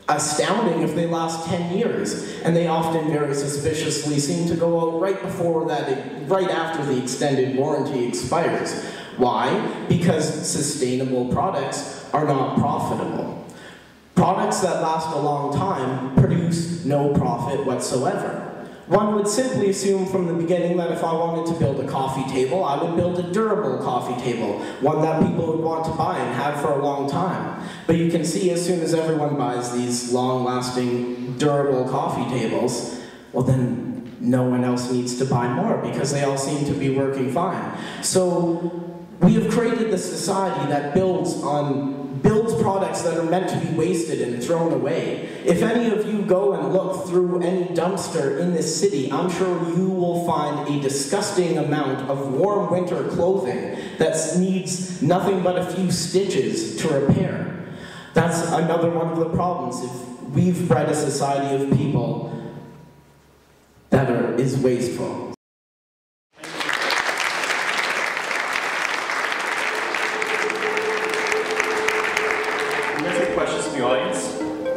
astounding if they last 10 years, and they often very suspiciously seem to go out right after the extended warranty expires. Why? Because sustainable products are not profitable. Products that last a long time produce no profit whatsoever. One would simply assume from the beginning that if I wanted to build a coffee table, I would build a durable coffee table, one that people would want to buy and have for a long time. But you can see as soon as everyone buys these long-lasting, durable coffee tables, well then no one else needs to buy more because they all seem to be working fine. So we have created this society that builds products that are meant to be wasted and thrown away. If any of you go and look through any dumpster in this city, I'm sure you will find a disgusting amount of warm winter clothing that needs nothing but a few stitches to repair. That's another one of the problems. If we've bred a society of people that is wasteful.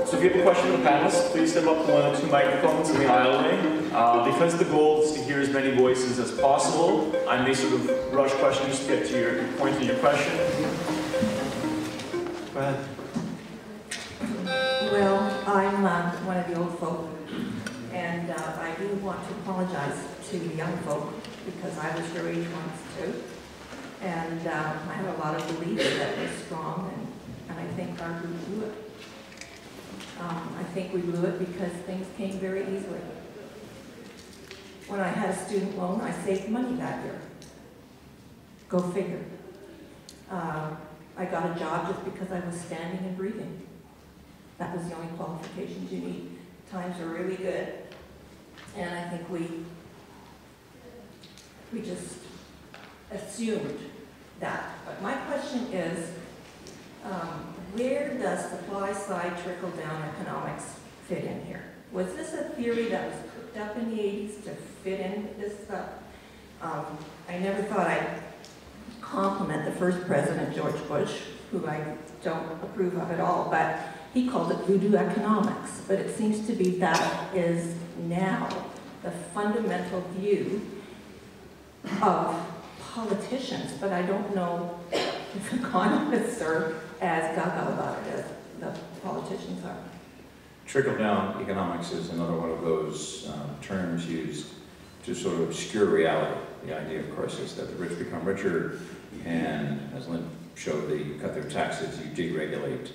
So if you have a question for the panelists, please step up to one of the 2 microphones in the aisleway. Because the goal is to hear as many voices as possible, I may sort of rush questions to get to your point in your question. Go ahead. Well, I'm one of the old folk, and I do want to apologize to the young folk because I was your age once too. And I have a lot of beliefs that were strong, and I think our group blew it. I think we blew it because things came very easily. When I had a student loan, I saved money that year. Go figure. I got a job just because I was standing and breathing. That was the only qualifications you need. Times are really good. And I think we just assumed that. But my question is, where does supply-side trickle-down economics fit in here? Was this a theory that was cooked up in the 80s to fit in this stuff? I never thought I'd compliment the first president, George Bush, who I don't approve of at all, but he called it voodoo economics. But it seems to be that is now the fundamental view of politicians, but I don't know if economists are as gaga about it as the politicians are. Trickle-down economics is another one of those terms used to sort of obscure reality. The idea, of course, is that the rich become richer, and as Lynne showed, they cut their taxes, you deregulate,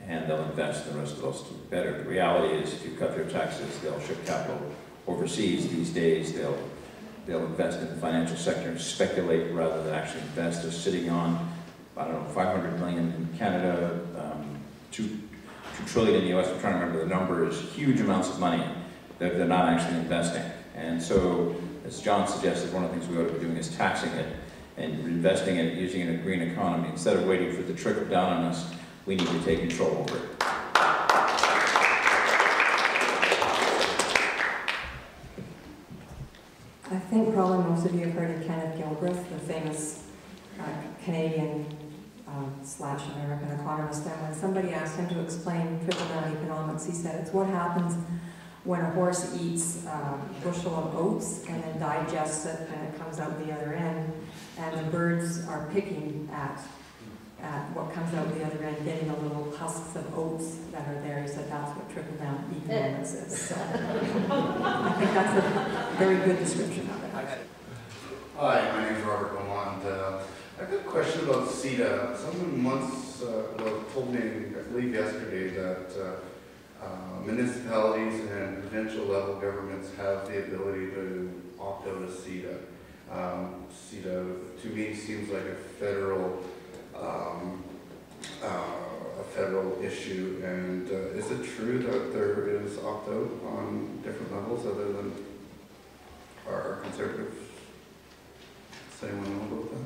and they'll invest, and the rest of us do better. The reality is, if you cut their taxes, they'll ship capital overseas. These days, they'll invest in the financial sector and speculate rather than actually invest. They're sitting on, I don't know, 500 million in Canada, 2 trillion in the US, I'm trying to remember the numbers, huge amounts of money that they're not actually investing. And so, as John suggested, one of the things we ought to be doing is taxing it and investing it, using it in a green economy. Instead of waiting for it to trickle down on us, we need to take control over it. I think probably most of you have heard of Kenneth Galbraith, the famous Canadian slash American economist, and when somebody asked him to explain trickle-down economics, he said it's what happens when a horse eats a bushel of oats and then digests it and it comes out the other end, and the birds are picking at what comes out the other end, getting the little husks of oats that are there. He said that's what trickle-down economics is. So, I think that's a very good description of it. Hi, my name is Robert Beaumont. I've got a question about CETA. Someone once told me, I believe yesterday, that municipalities and provincial level governments have the ability to opt out of CETA. CETA, to me, seems like a federal issue. And is it true that there is opt-out on different levels other than our conservatives? Does anyone know about that?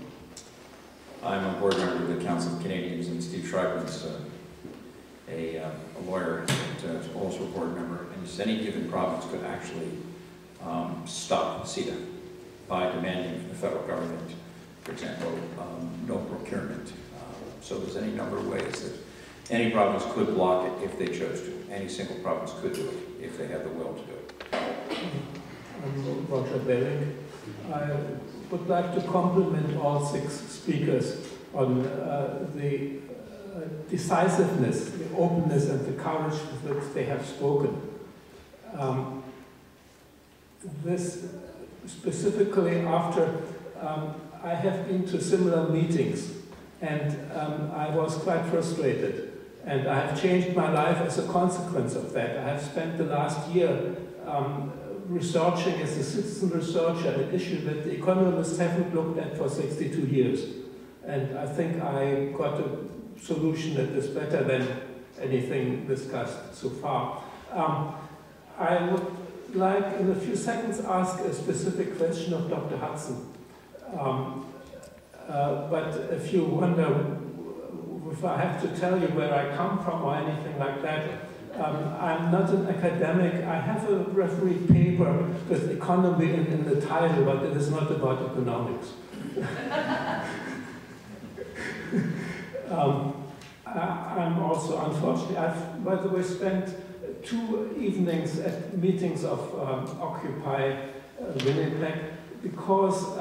I'm a board member of the Council of Canadians, and Steve Schreiber's a lawyer and also a board member. And he said any given province could actually stop CETA by demanding from the federal government, for example, no procurement. So there's any number of ways that any province could block it if they chose to. Any single province could do it if they had the will to do it. I'm Roger Bering. I would like to compliment all 6 speakers on the decisiveness, the openness and the courage with which they have spoken. This specifically after I have been to similar meetings, and I was quite frustrated. And I have changed my life as a consequence of that. I have spent the last year researching as a citizen researcher an issue that the economists haven't looked at for 62 years. And I think I got a solution that is better than anything discussed so far. I would like in a few seconds ask a specific question of Dr. Hudson. But if you wonder if I have to tell you where I come from or anything like that, I'm not an academic. I have a refereed paper with economy in the title, but it is not about economics. I'm also, unfortunately, I've, by the way, spent 2 evenings at meetings of Occupy Winnipeg because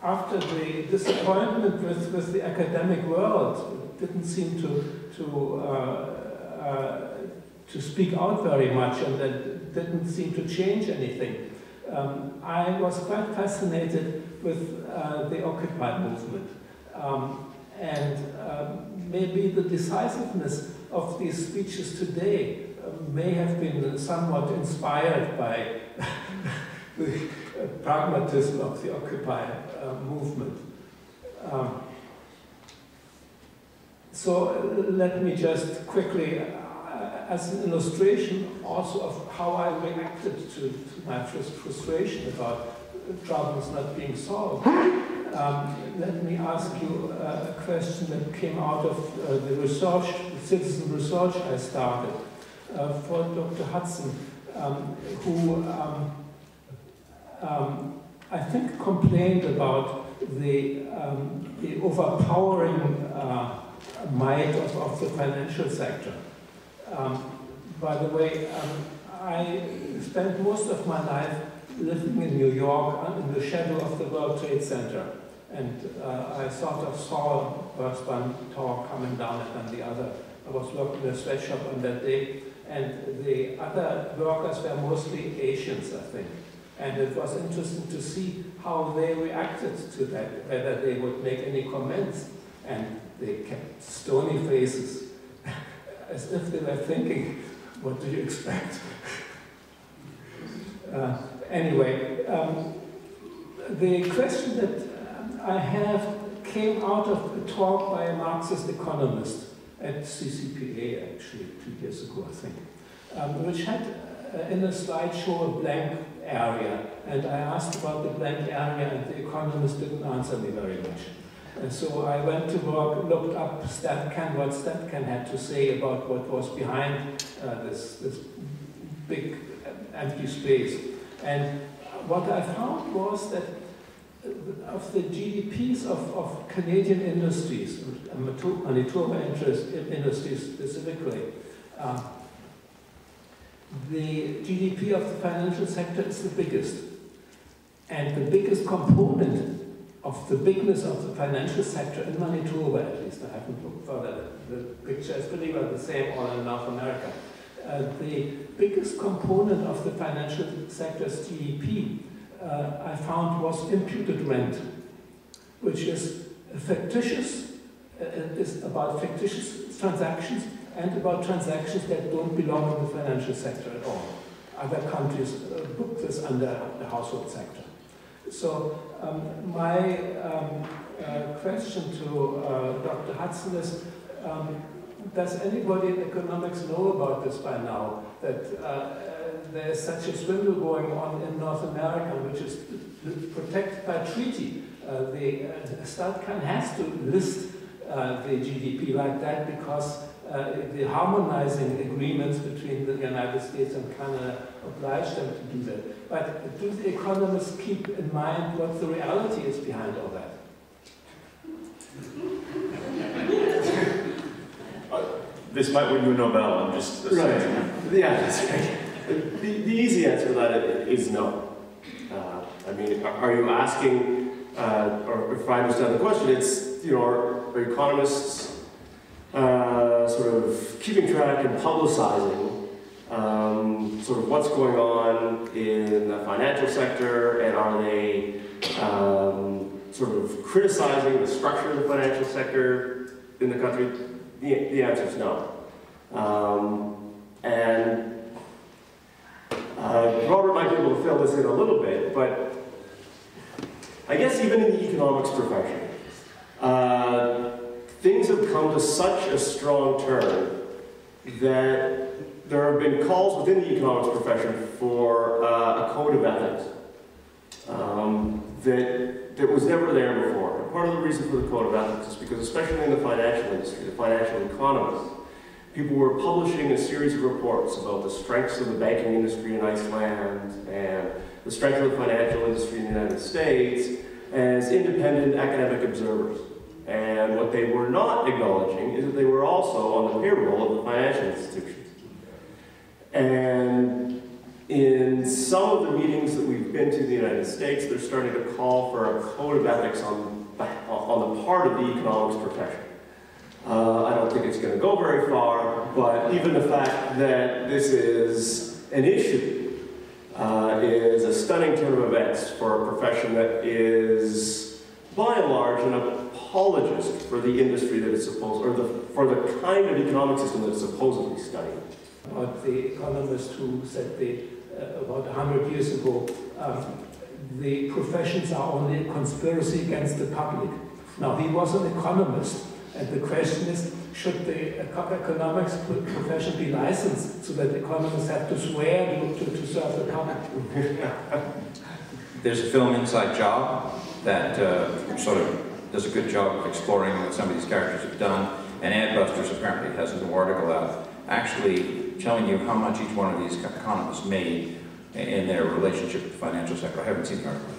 after the disappointment with the academic world, didn't seem to speak out very much, and that didn't seem to change anything. I was quite fascinated with the Occupy movement, and maybe the decisiveness of these speeches today may have been somewhat inspired by the pragmatism of the Occupy movement. So let me just quickly, as an illustration also of how I reacted to my frustration about problems not being solved, let me ask you a question that came out of the research, citizen research I started for Dr. Hudson, who I think complained about the overpowering might of the financial sector. By the way, I spent most of my life living in New York in the shadow of the World Trade Center. And I sort of saw first one tower coming down and then the other. I was working in a sweatshop on that day, and the other workers were mostly Asians, I think. And it was interesting to see how they reacted to that, whether they would make any comments. And they kept stony faces, as if they were thinking, what do you expect? Anyway, the question that I have came out of a talk by a Marxist economist at CCPA, actually, 2 years ago, I think, which had in a slideshow a blank area. And I asked about the blank area, and the economist didn't answer me very much. And so I went to work, looked up StatCan, what StatCan had to say about what was behind this big empty space. And what I found was that of the GDPs of Canadian industries, Manitoba industries specifically, the GDP of the financial sector is the biggest. And the biggest component of the bigness of the financial sector in Manitoba, at least, I haven't looked further, the picture is pretty well the same all in North America. The biggest component of the financial sector's GDP, I found, was imputed rent, which is fictitious, is about fictitious transactions and about transactions that don't belong in the financial sector at all. Other countries book this under the household sector. So my question to Dr. Hudson is, does anybody in economics know about this by now, that there's such a swindle going on in North America, which is protected by treaty? The Stadtkan has to list the GDP like that because the harmonizing agreements between the United States and Canada oblige them to do that. But do the economists keep in mind what the reality is behind all that? This might win you a Nobel, I'm just saying. Yeah, that's right. The easy answer to that is no. I mean, are you asking, or if I understand the question, it's, you know, are economists sort of keeping track and publicizing sort of what's going on in the financial sector, and are they sort of criticizing the structure of the financial sector in the country? The answer is no. Robert might be able to fill this in a little bit, but I guess even in the economics profession, things have come to such a strong turn that there have been calls within the economics profession for a code of ethics that was never there before. And part of the reason for the code of ethics is because, especially in the financial industry, the financial economists, people were publishing a series of reports about the strengths of the banking industry in Iceland and the strength of the financial industry in the United States as independent academic observers. And what they were not acknowledging is that they were also on the payroll of the financial institutions. And in some of the meetings that we've been to in the United States, they're starting to call for a code of ethics on the part of the economics profession. I don't think it's going to go very far, but even the fact that this is an issue is a stunning turn of events for a profession that is, by and large, an apologist for the industry that it's supposed, or for the kind of economic system that it's supposedly studying. About the economist who said about 100 years ago, the professions are only a conspiracy against the public. Now, he was an economist, and the question is, should the economics profession be licensed so that economists have to swear to serve the public? There's a film, Inside Job, that sort of does a good job of exploring what some of these characters have done, and Adbusters apparently has a new article out actually telling you how much each one of these economists made in their relationship with the financial sector. I haven't seen the article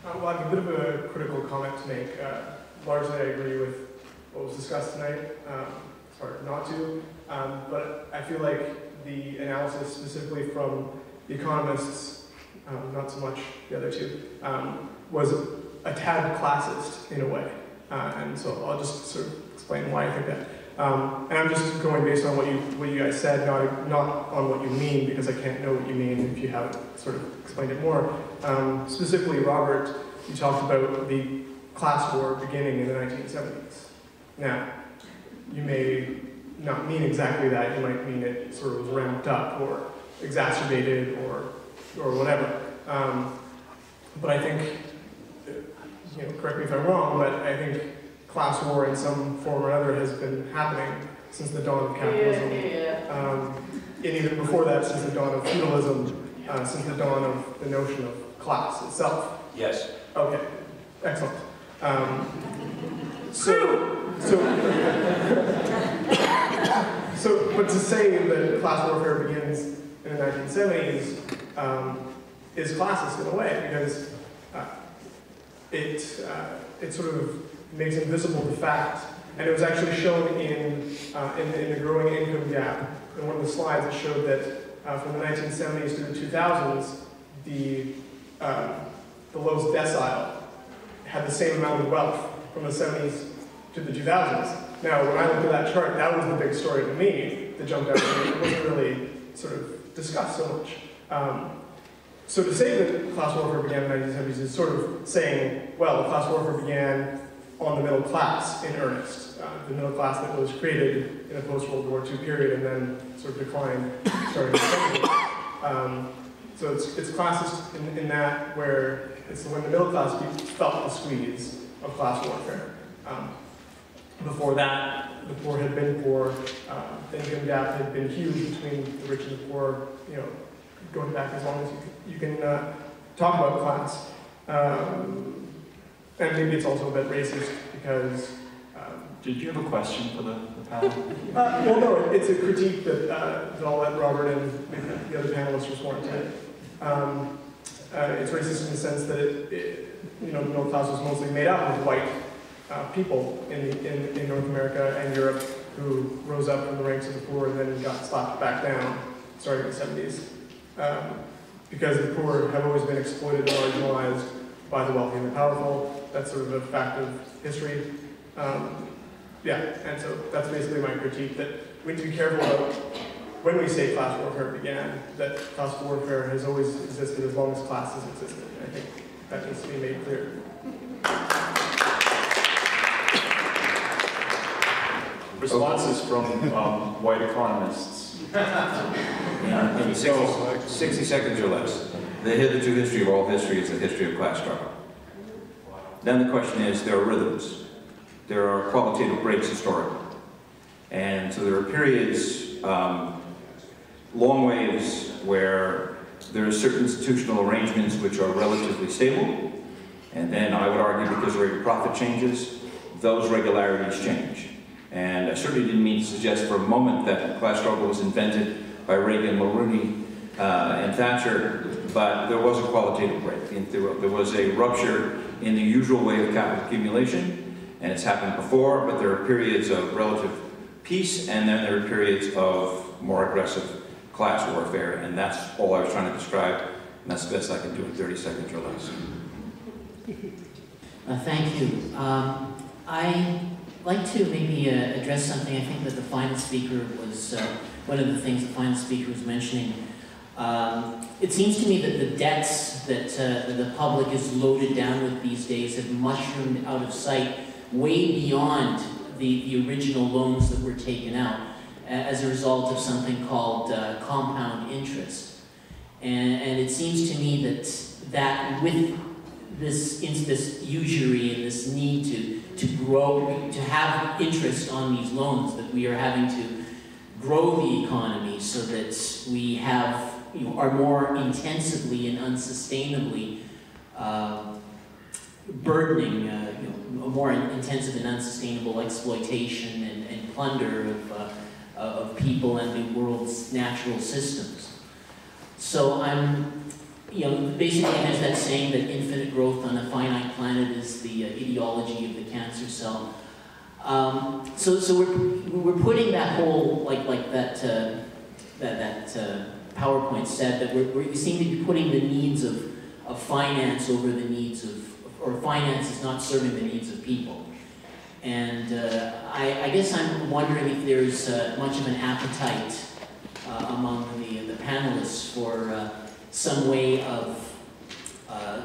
yet. Well, I have a bit of a critical comment to make. Largely, I agree with what was discussed tonight. It's hard not to, but I feel like the analysis specifically from the economists, not so much the other two, was a tad classist in a way. And so I'll just sort of explain why I think that. And I'm just going based on what you guys said, not on what you mean, because I can't know what you mean if you haven't sort of explained it more. Specifically, Robert, you talked about the class war beginning in the 1970s. Now, you may not mean exactly that. You might mean it sort of was ramped up or exacerbated or whatever. But I think, you know, correct me if I'm wrong, but I think class war in some form or other has been happening since the dawn of capitalism. And even before that, since the dawn of feudalism, since the dawn of the notion of class itself. Yes. Okay, excellent. But to say that class warfare begins in the 1970s is classist in a way, because it sort of makes invisible the fact, and it was actually shown in the growing income gap. In one of the slides, it showed that from the 1970s to the 2000s, the lowest decile had the same amount of wealth from the 70s to the 2000s. Now, when I looked at that chart, that was the big story to me that jumped out to me. It wasn't really sort of discussed so much. So to say that class warfare began in the 1970s is sort of saying, well, class warfare began on the middle class in earnest. The middle class that was created in the post-World War II period and then sort of declined starting in the 70s. So it's classist in that where it's when the middle class felt the squeeze of class warfare. Before that, the poor had been poor. The income gap had been huge between the rich and the poor, you know, going back as long as you can talk about class. And maybe it's also a bit racist because... Did you have a question for the panel? Well, no, it's a critique that I'll let Robert and maybe the other panelists respond to. It's racist in the sense that you know, the middle class was mostly made up of white people in North America and Europe who rose up from the ranks of the poor and then got slapped back down starting in the 70s. Because the poor have always been exploited and marginalized by the wealthy and the powerful. That's sort of a fact of history. Yeah, and so that's basically my critique, that we need to be careful about when we say class warfare began, that class warfare has always existed as long as class has existed. And I think that needs to be made clear. Responses from white economists. Yeah, 60 seconds or less. The hitherto history of all history is the history of class struggle. Then the question is, there are rhythms. There are qualitative breaks historically. And so there are periods, long waves, where there are certain institutional arrangements which are relatively stable. And then I would argue, because the rate of profit changes, those regularities change. And I certainly didn't mean to suggest for a moment that class struggle was invented by Reagan, Mulroney, and Thatcher, but there was a qualitative break. There was a rupture in the usual way of capital accumulation, and it's happened before, but there are periods of relative peace, and then there are periods of more aggressive class warfare, and that's all I was trying to describe, and that's the best I can do in 30 seconds or less. Thank you. I'd like to maybe address something. I think that the final speaker was, one of the things the final speaker was mentioning. It seems to me that the debts that the public is loaded down with these days have mushroomed out of sight way beyond the original loans that were taken out as a result of something called compound interest. And it seems to me that with this usury and this need to grow, to have interest on these loans, that we are having to grow the economy so that we have, you know, are more intensively and unsustainably burdening, a more intensive and unsustainable exploitation and plunder of people and the world's natural systems. So basically there's that saying that infinite growth on a finite planet is the ideology of the cancer cell. So we're putting that whole, like that PowerPoint said, that we seem to be putting the needs of finance over the needs of, or finance is not serving the needs of people. And I guess I'm wondering if there's much of an appetite among the panelists for some way of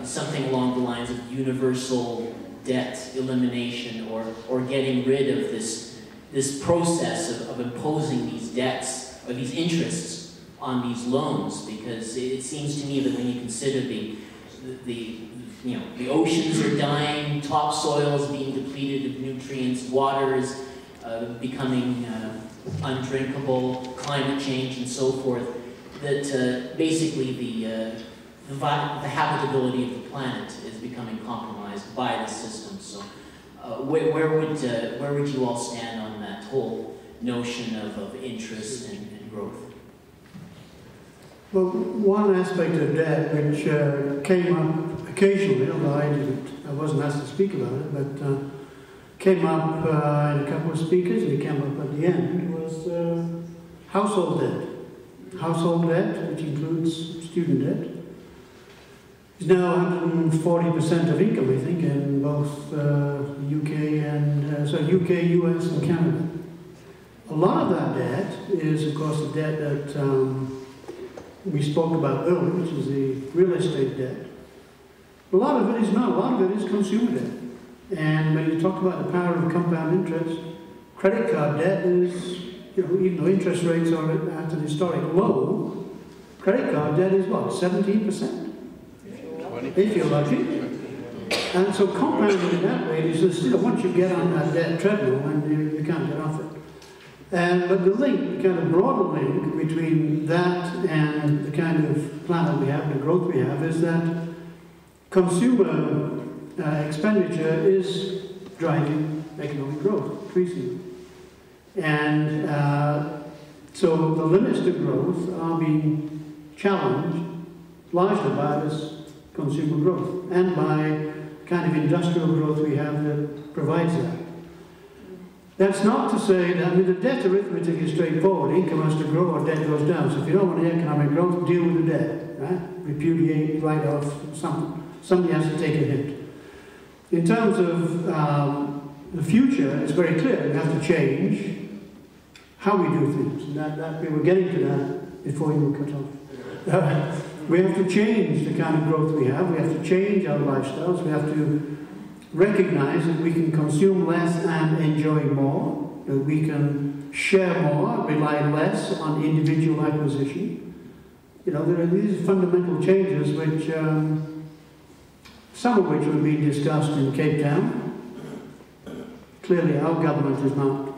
something along the lines of universal debt elimination, or getting rid of this process of imposing these debts or these interests on these loans, because it seems to me that when you consider the oceans are dying, topsoil is being depleted of nutrients, water is becoming undrinkable, climate change and so forth, that basically the habitability of the planet is becoming compromised by this system. So where would you all stand on that whole notion of interest and growth? Well, one aspect of debt which came up occasionally, although I wasn't asked to speak about it, but came up in a couple of speakers, and it came up at the end, was household debt. Household debt, which includes student debt, is now 140% of income, I think, in both UK, US, and Canada. A lot of that debt is, of course, the debt that we spoke about earlier, which is the real estate debt. A lot of it is not. A lot of it is consumer debt. And when you talk about the power of compound interest, credit card debt is, even though interest rates are at an historic low, credit card debt is what, 17%? If you're lucky. And so compounding in that way is just, once you get on that debt treadmill, and you can't get off it. But the link, the kind of broader link between that and the kind of planet we have, the growth we have, is that consumer expenditure is driving economic growth, increasingly. And so the limits to growth are being challenged largely by this consumer growth and by kind of industrial growth we have that provides that. That's not to say that, the debt arithmetic is straightforward. Income has to grow or debt goes down. So if you don't want any economic growth, deal with the debt, right? Repudiate, write off, something. Somebody has to take a hit. In terms of the future, it's very clear. We have to change how we do things. And that we were getting to that before you were cut off. We have to change the kind of growth we have. We have to change our lifestyles. We have to recognize that we can consume less and enjoy more, that we can share more, rely less on individual acquisition. There are these fundamental changes which, some of which will be discussed in Cape Town. Clearly our government is not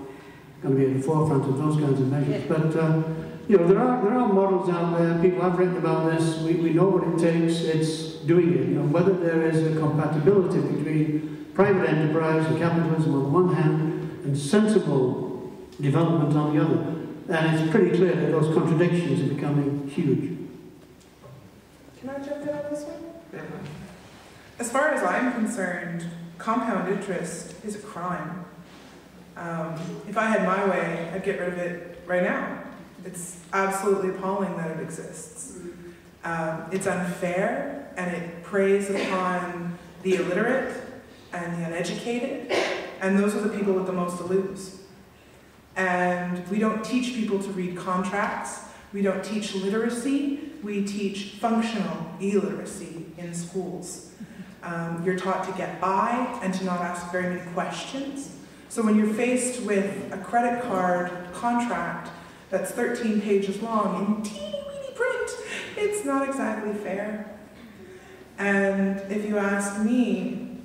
going to be at the forefront of those kinds of measures, but there are models out there. People have written about this. We know what it takes. It's doing it. Whether there is a compatibility between private enterprise and capitalism on the one hand and sensible development on the other. And it's pretty clear that those contradictions are becoming huge. Can I jump in on this one? Yeah. As far as I'm concerned, compound interest is a crime. If I had my way, I'd get rid of it right now. It's absolutely appalling that it exists. It's unfair, and it preys upon the illiterate and the uneducated, and those are the people with the most to lose. And we don't teach people to read contracts. We don't teach literacy. We teach functional illiteracy in schools. You're taught to get by and to not ask very many questions. So when you're faced with a credit card contract that's 13 pages long in teeny-weeny print, it's not exactly fair. And if you ask me,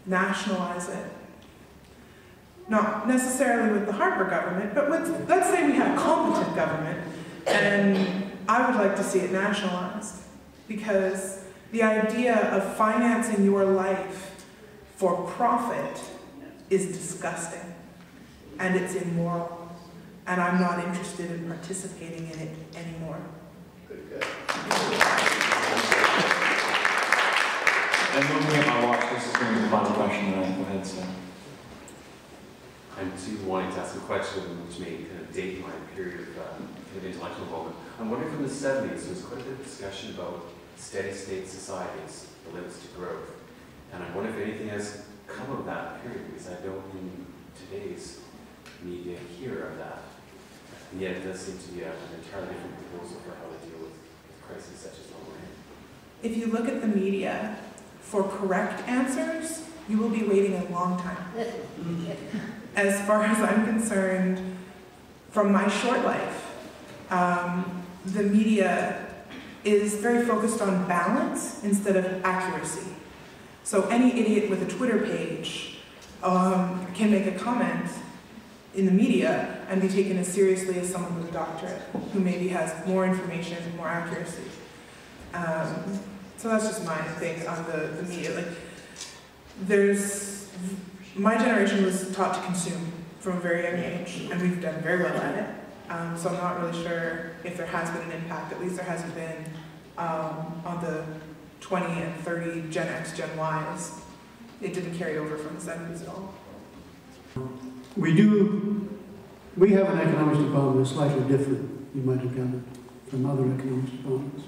nationalize it. Not necessarily with the Harper government, but with, let's say we have a competent government, and I would like to see it nationalized. Because the idea of financing your life for profit is disgusting, and it's immoral, and I'm not interested in participating in it anymore. And looking at my watch, this is going to be the final question, and go ahead, Sam. I'm too wanting to ask a question which may kind of date my period of intellectual involvement. I'm wondering, from the 70s, there was quite a bit of discussion about steady-state societies, the limits to growth. And I wonder if anything has come of that period, because I don't in today's media hear of that. And yet it does seem to be an entirely different proposal for how to deal with crises such as Loxley. If you look at the media for correct answers, you will be waiting a long time. As far as I'm concerned, from my short life, the media is very focused on balance instead of accuracy. So any idiot with a Twitter page can make a comment in the media and be taken as seriously as someone with a doctorate who maybe has more information and more accuracy. So that's just my thing on the media. My generation was taught to consume from a very young age, and we've done very well at it. So I'm not really sure if there has been an impact. At least there hasn't been on the 20 and 30 Gen X, Gen Ys. It didn't carry over from the 70s at all. We have an economics department that's slightly different, you might have gathered, from other economics departments.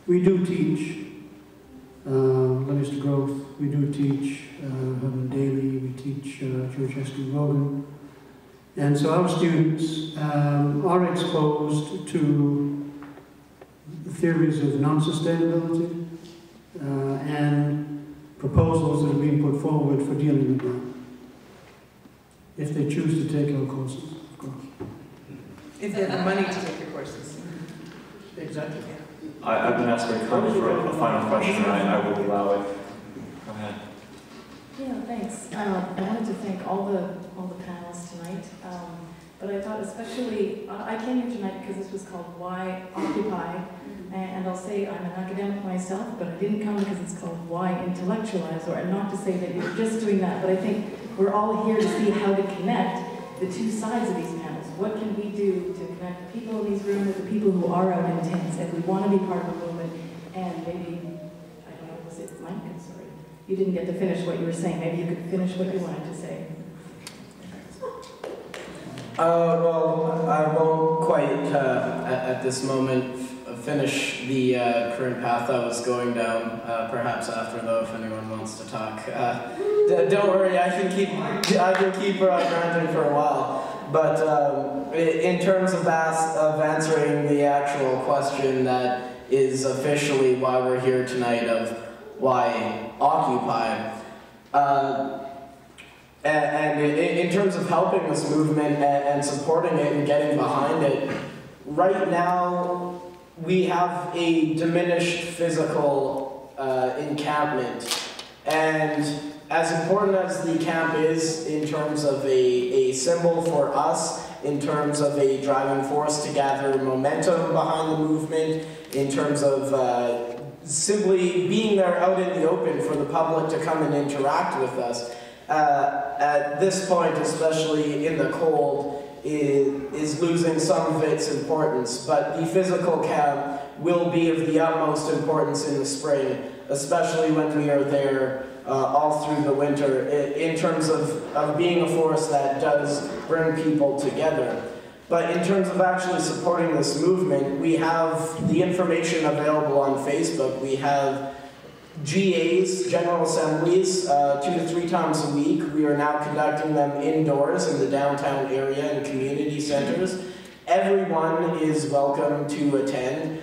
We do teach limits to growth. We do teach Herman Daly. We teach George Eskritt. And so our students are exposed to theories of non-sustainability and proposals that are being put forward for dealing with that. If they choose to take our courses, of course. If they have the money to take your courses. Exactly. I've been asked to comment for a final question, and I will allow it. Go ahead. Yeah, thanks. I wanted to thank all the panels tonight, but I thought especially, I came here tonight because this was called Why Occupy, and I'll say I'm an academic myself, but I didn't come because it's called Why Intellectualize, or not to say that you're just doing that, but I think we're all here to see how to connect the two sides of these panels. What can we do to connect the people in these rooms with the people who are out in tents and we want to be part of the movement, and maybe, I don't know, was it Mike? I'm sorry. You didn't get to finish what you were saying. Maybe you could finish what you wanted to say. Well, I won't quite, at this moment, finish the current path I was going down. Perhaps after, though, if anyone wants to talk. Don't worry, I can keep ranting for a while. But in terms of answering the actual question that is officially why we're here tonight, of why Occupy, and in terms of helping this movement and supporting it and getting behind it, right now we have a diminished physical encampment. And as important as the camp is in terms of a symbol for us, in terms of a driving force to gather momentum behind the movement, in terms of simply being there out in the open for the public to come and interact with us, at this point, especially in the cold, is losing some of its importance. But the physical camp will be of the utmost importance in the spring, especially when we are there all through the winter, in terms of being a force that does bring people together. But in terms of actually supporting this movement, we have the information available on Facebook. We have GAs, General Assemblies, 2 to 3 times a week. We are now conducting them indoors in the downtown area and community centers. Everyone is welcome to attend,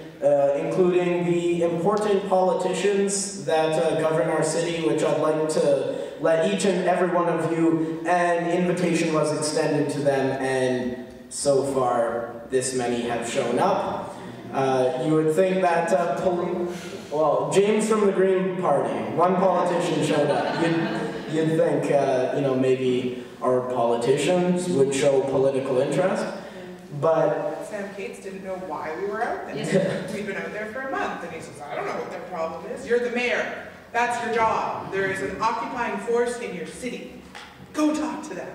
including the important politicians that govern our city, which I'd like to let each and every one of you, an invitation was extended to them, and so far this many have shown up. You would think that, well, James from the Green Party, one politician showed up. You'd think, maybe our politicians would show political interest, but Sam Cates didn't know why we were out there. We've been out there for a month, and he says, I don't know what their problem is. You're the mayor. That's your job. There is an occupying force in your city. Go talk to them.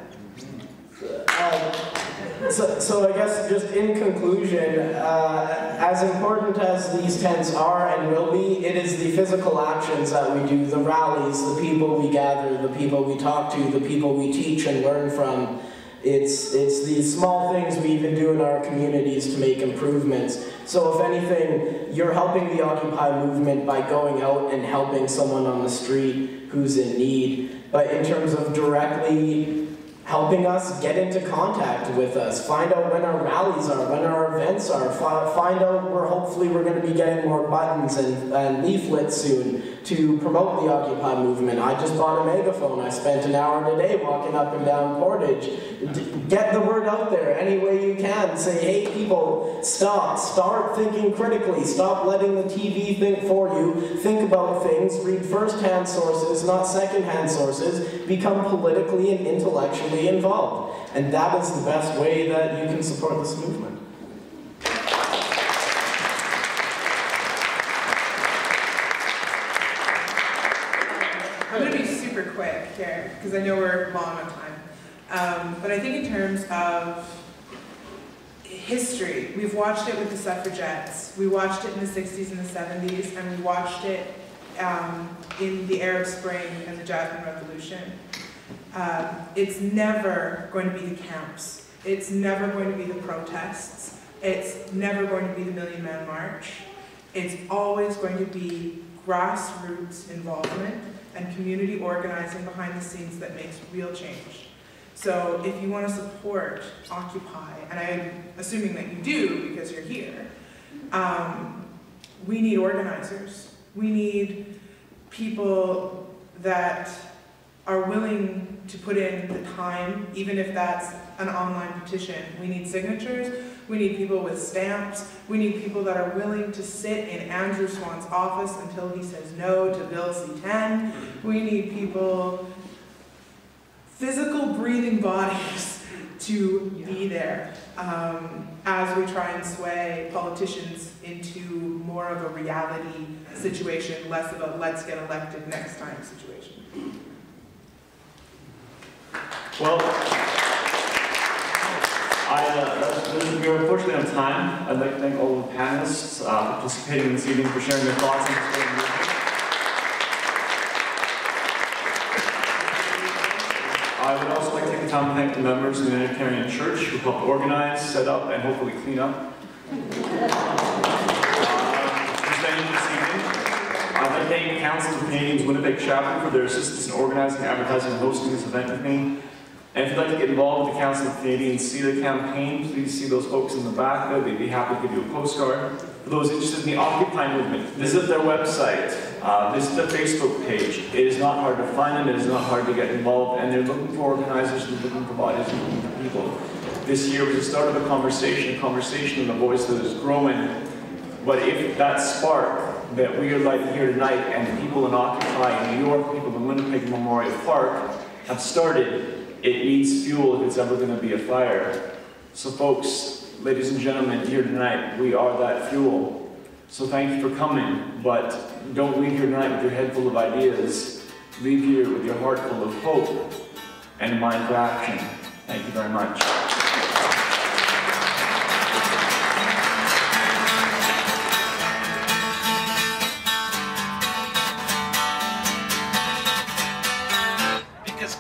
So I guess just in conclusion, as important as these tents are and will be, it is the physical actions that we do, the rallies, the people we gather, the people we talk to, the people we teach and learn from. It's these small things we even do in our communities to make improvements. So if anything, you're helping the Occupy movement by going out and helping someone on the street who's in need. But in terms of directly helping us, get into contact with us, find out when our rallies are, when our events are, find out where hopefully we're going to be getting more buttons and leaflets soon to promote the Occupy movement. I just bought a megaphone. I spent an hour today walking up and down Portage. Get the word out there any way you can. Say, hey people, start thinking critically, stop letting the TV think for you, think about things, read first-hand sources, not second-hand sources, become politically and intellectually involved. And that is the best way that you can support this movement. I'm going to be super quick here, because I know we're long on time. But I think in terms of history, we've watched it with the suffragettes. We watched it in the 60s and the 70s, and we watched it in the Arab Spring and the Jasmine Revolution. It's never going to be the camps. It's never going to be the protests. It's never going to be the Million Man March. It's always going to be grassroots involvement and community organizing behind the scenes that makes real change. So if you want to support Occupy, and I'm assuming that you do because you're here, we need organizers. We need people that are willing to put in the time, even if that's an online petition. We need signatures. We need people with stamps. We need people that are willing to sit in Andrew Swan's office until he says no to Bill C-10. We need people, physical breathing bodies, to be there as we try and sway politicians into more of a reality situation, less of a let's get elected next time situation. Well, we're unfortunately on time. I'd like to thank all the panelists participating this evening for sharing their thoughts on this very movement. I would also like to take the time to thank the members of the Unitarian Church who helped organize, set up, and hopefully clean up this venue this evening. I'd like to thank the Council of Canadians Winnipeg Chapter for their assistance in organizing, advertising, and hosting this event with me. And if you'd like to get involved with the Council of Canadians, see the campaign, please see those folks in the back there. They'd be happy to give you a postcard. For those interested in the Occupy movement, visit their website, visit their Facebook page. It is not hard to find them, it is not hard to get involved, and they're looking for organizers, they're looking for bodies, they're looking for people. This year was the start of a conversation and a voice that is growing. But if that spark that we are lighting here tonight, and the people in Occupy in New York, people in Winnipeg Memorial Park, have started, it needs fuel if it's ever going to be a fire. So folks, ladies and gentlemen, here tonight, we are that fuel. So thank you for coming, but don't leave here tonight with your head full of ideas. Leave here with your heart full of hope and a mind for action. Thank you very much.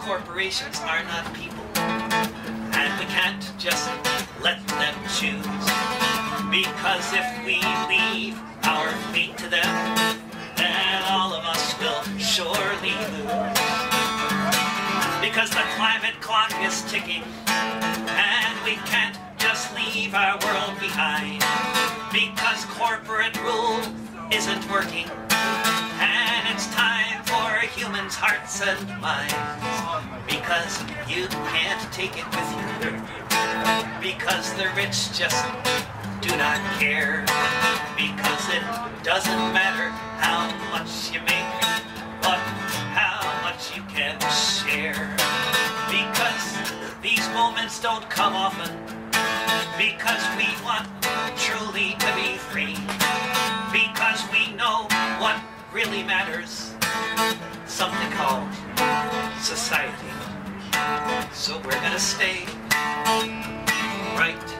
Corporations are not people, and we can't just let them choose, because if we leave our fate to them, then all of us will surely lose. Because the climate clock is ticking, and we can't just leave our world behind, because corporate rule isn't working, and it's time for humans' hearts and minds. Because you can't take it with you, because the rich just do not care, because it doesn't matter how much you make, but how much you can share, because these moments don't come often, because we want truly to be free, because we know what really matters, something called society. So we're gonna stay right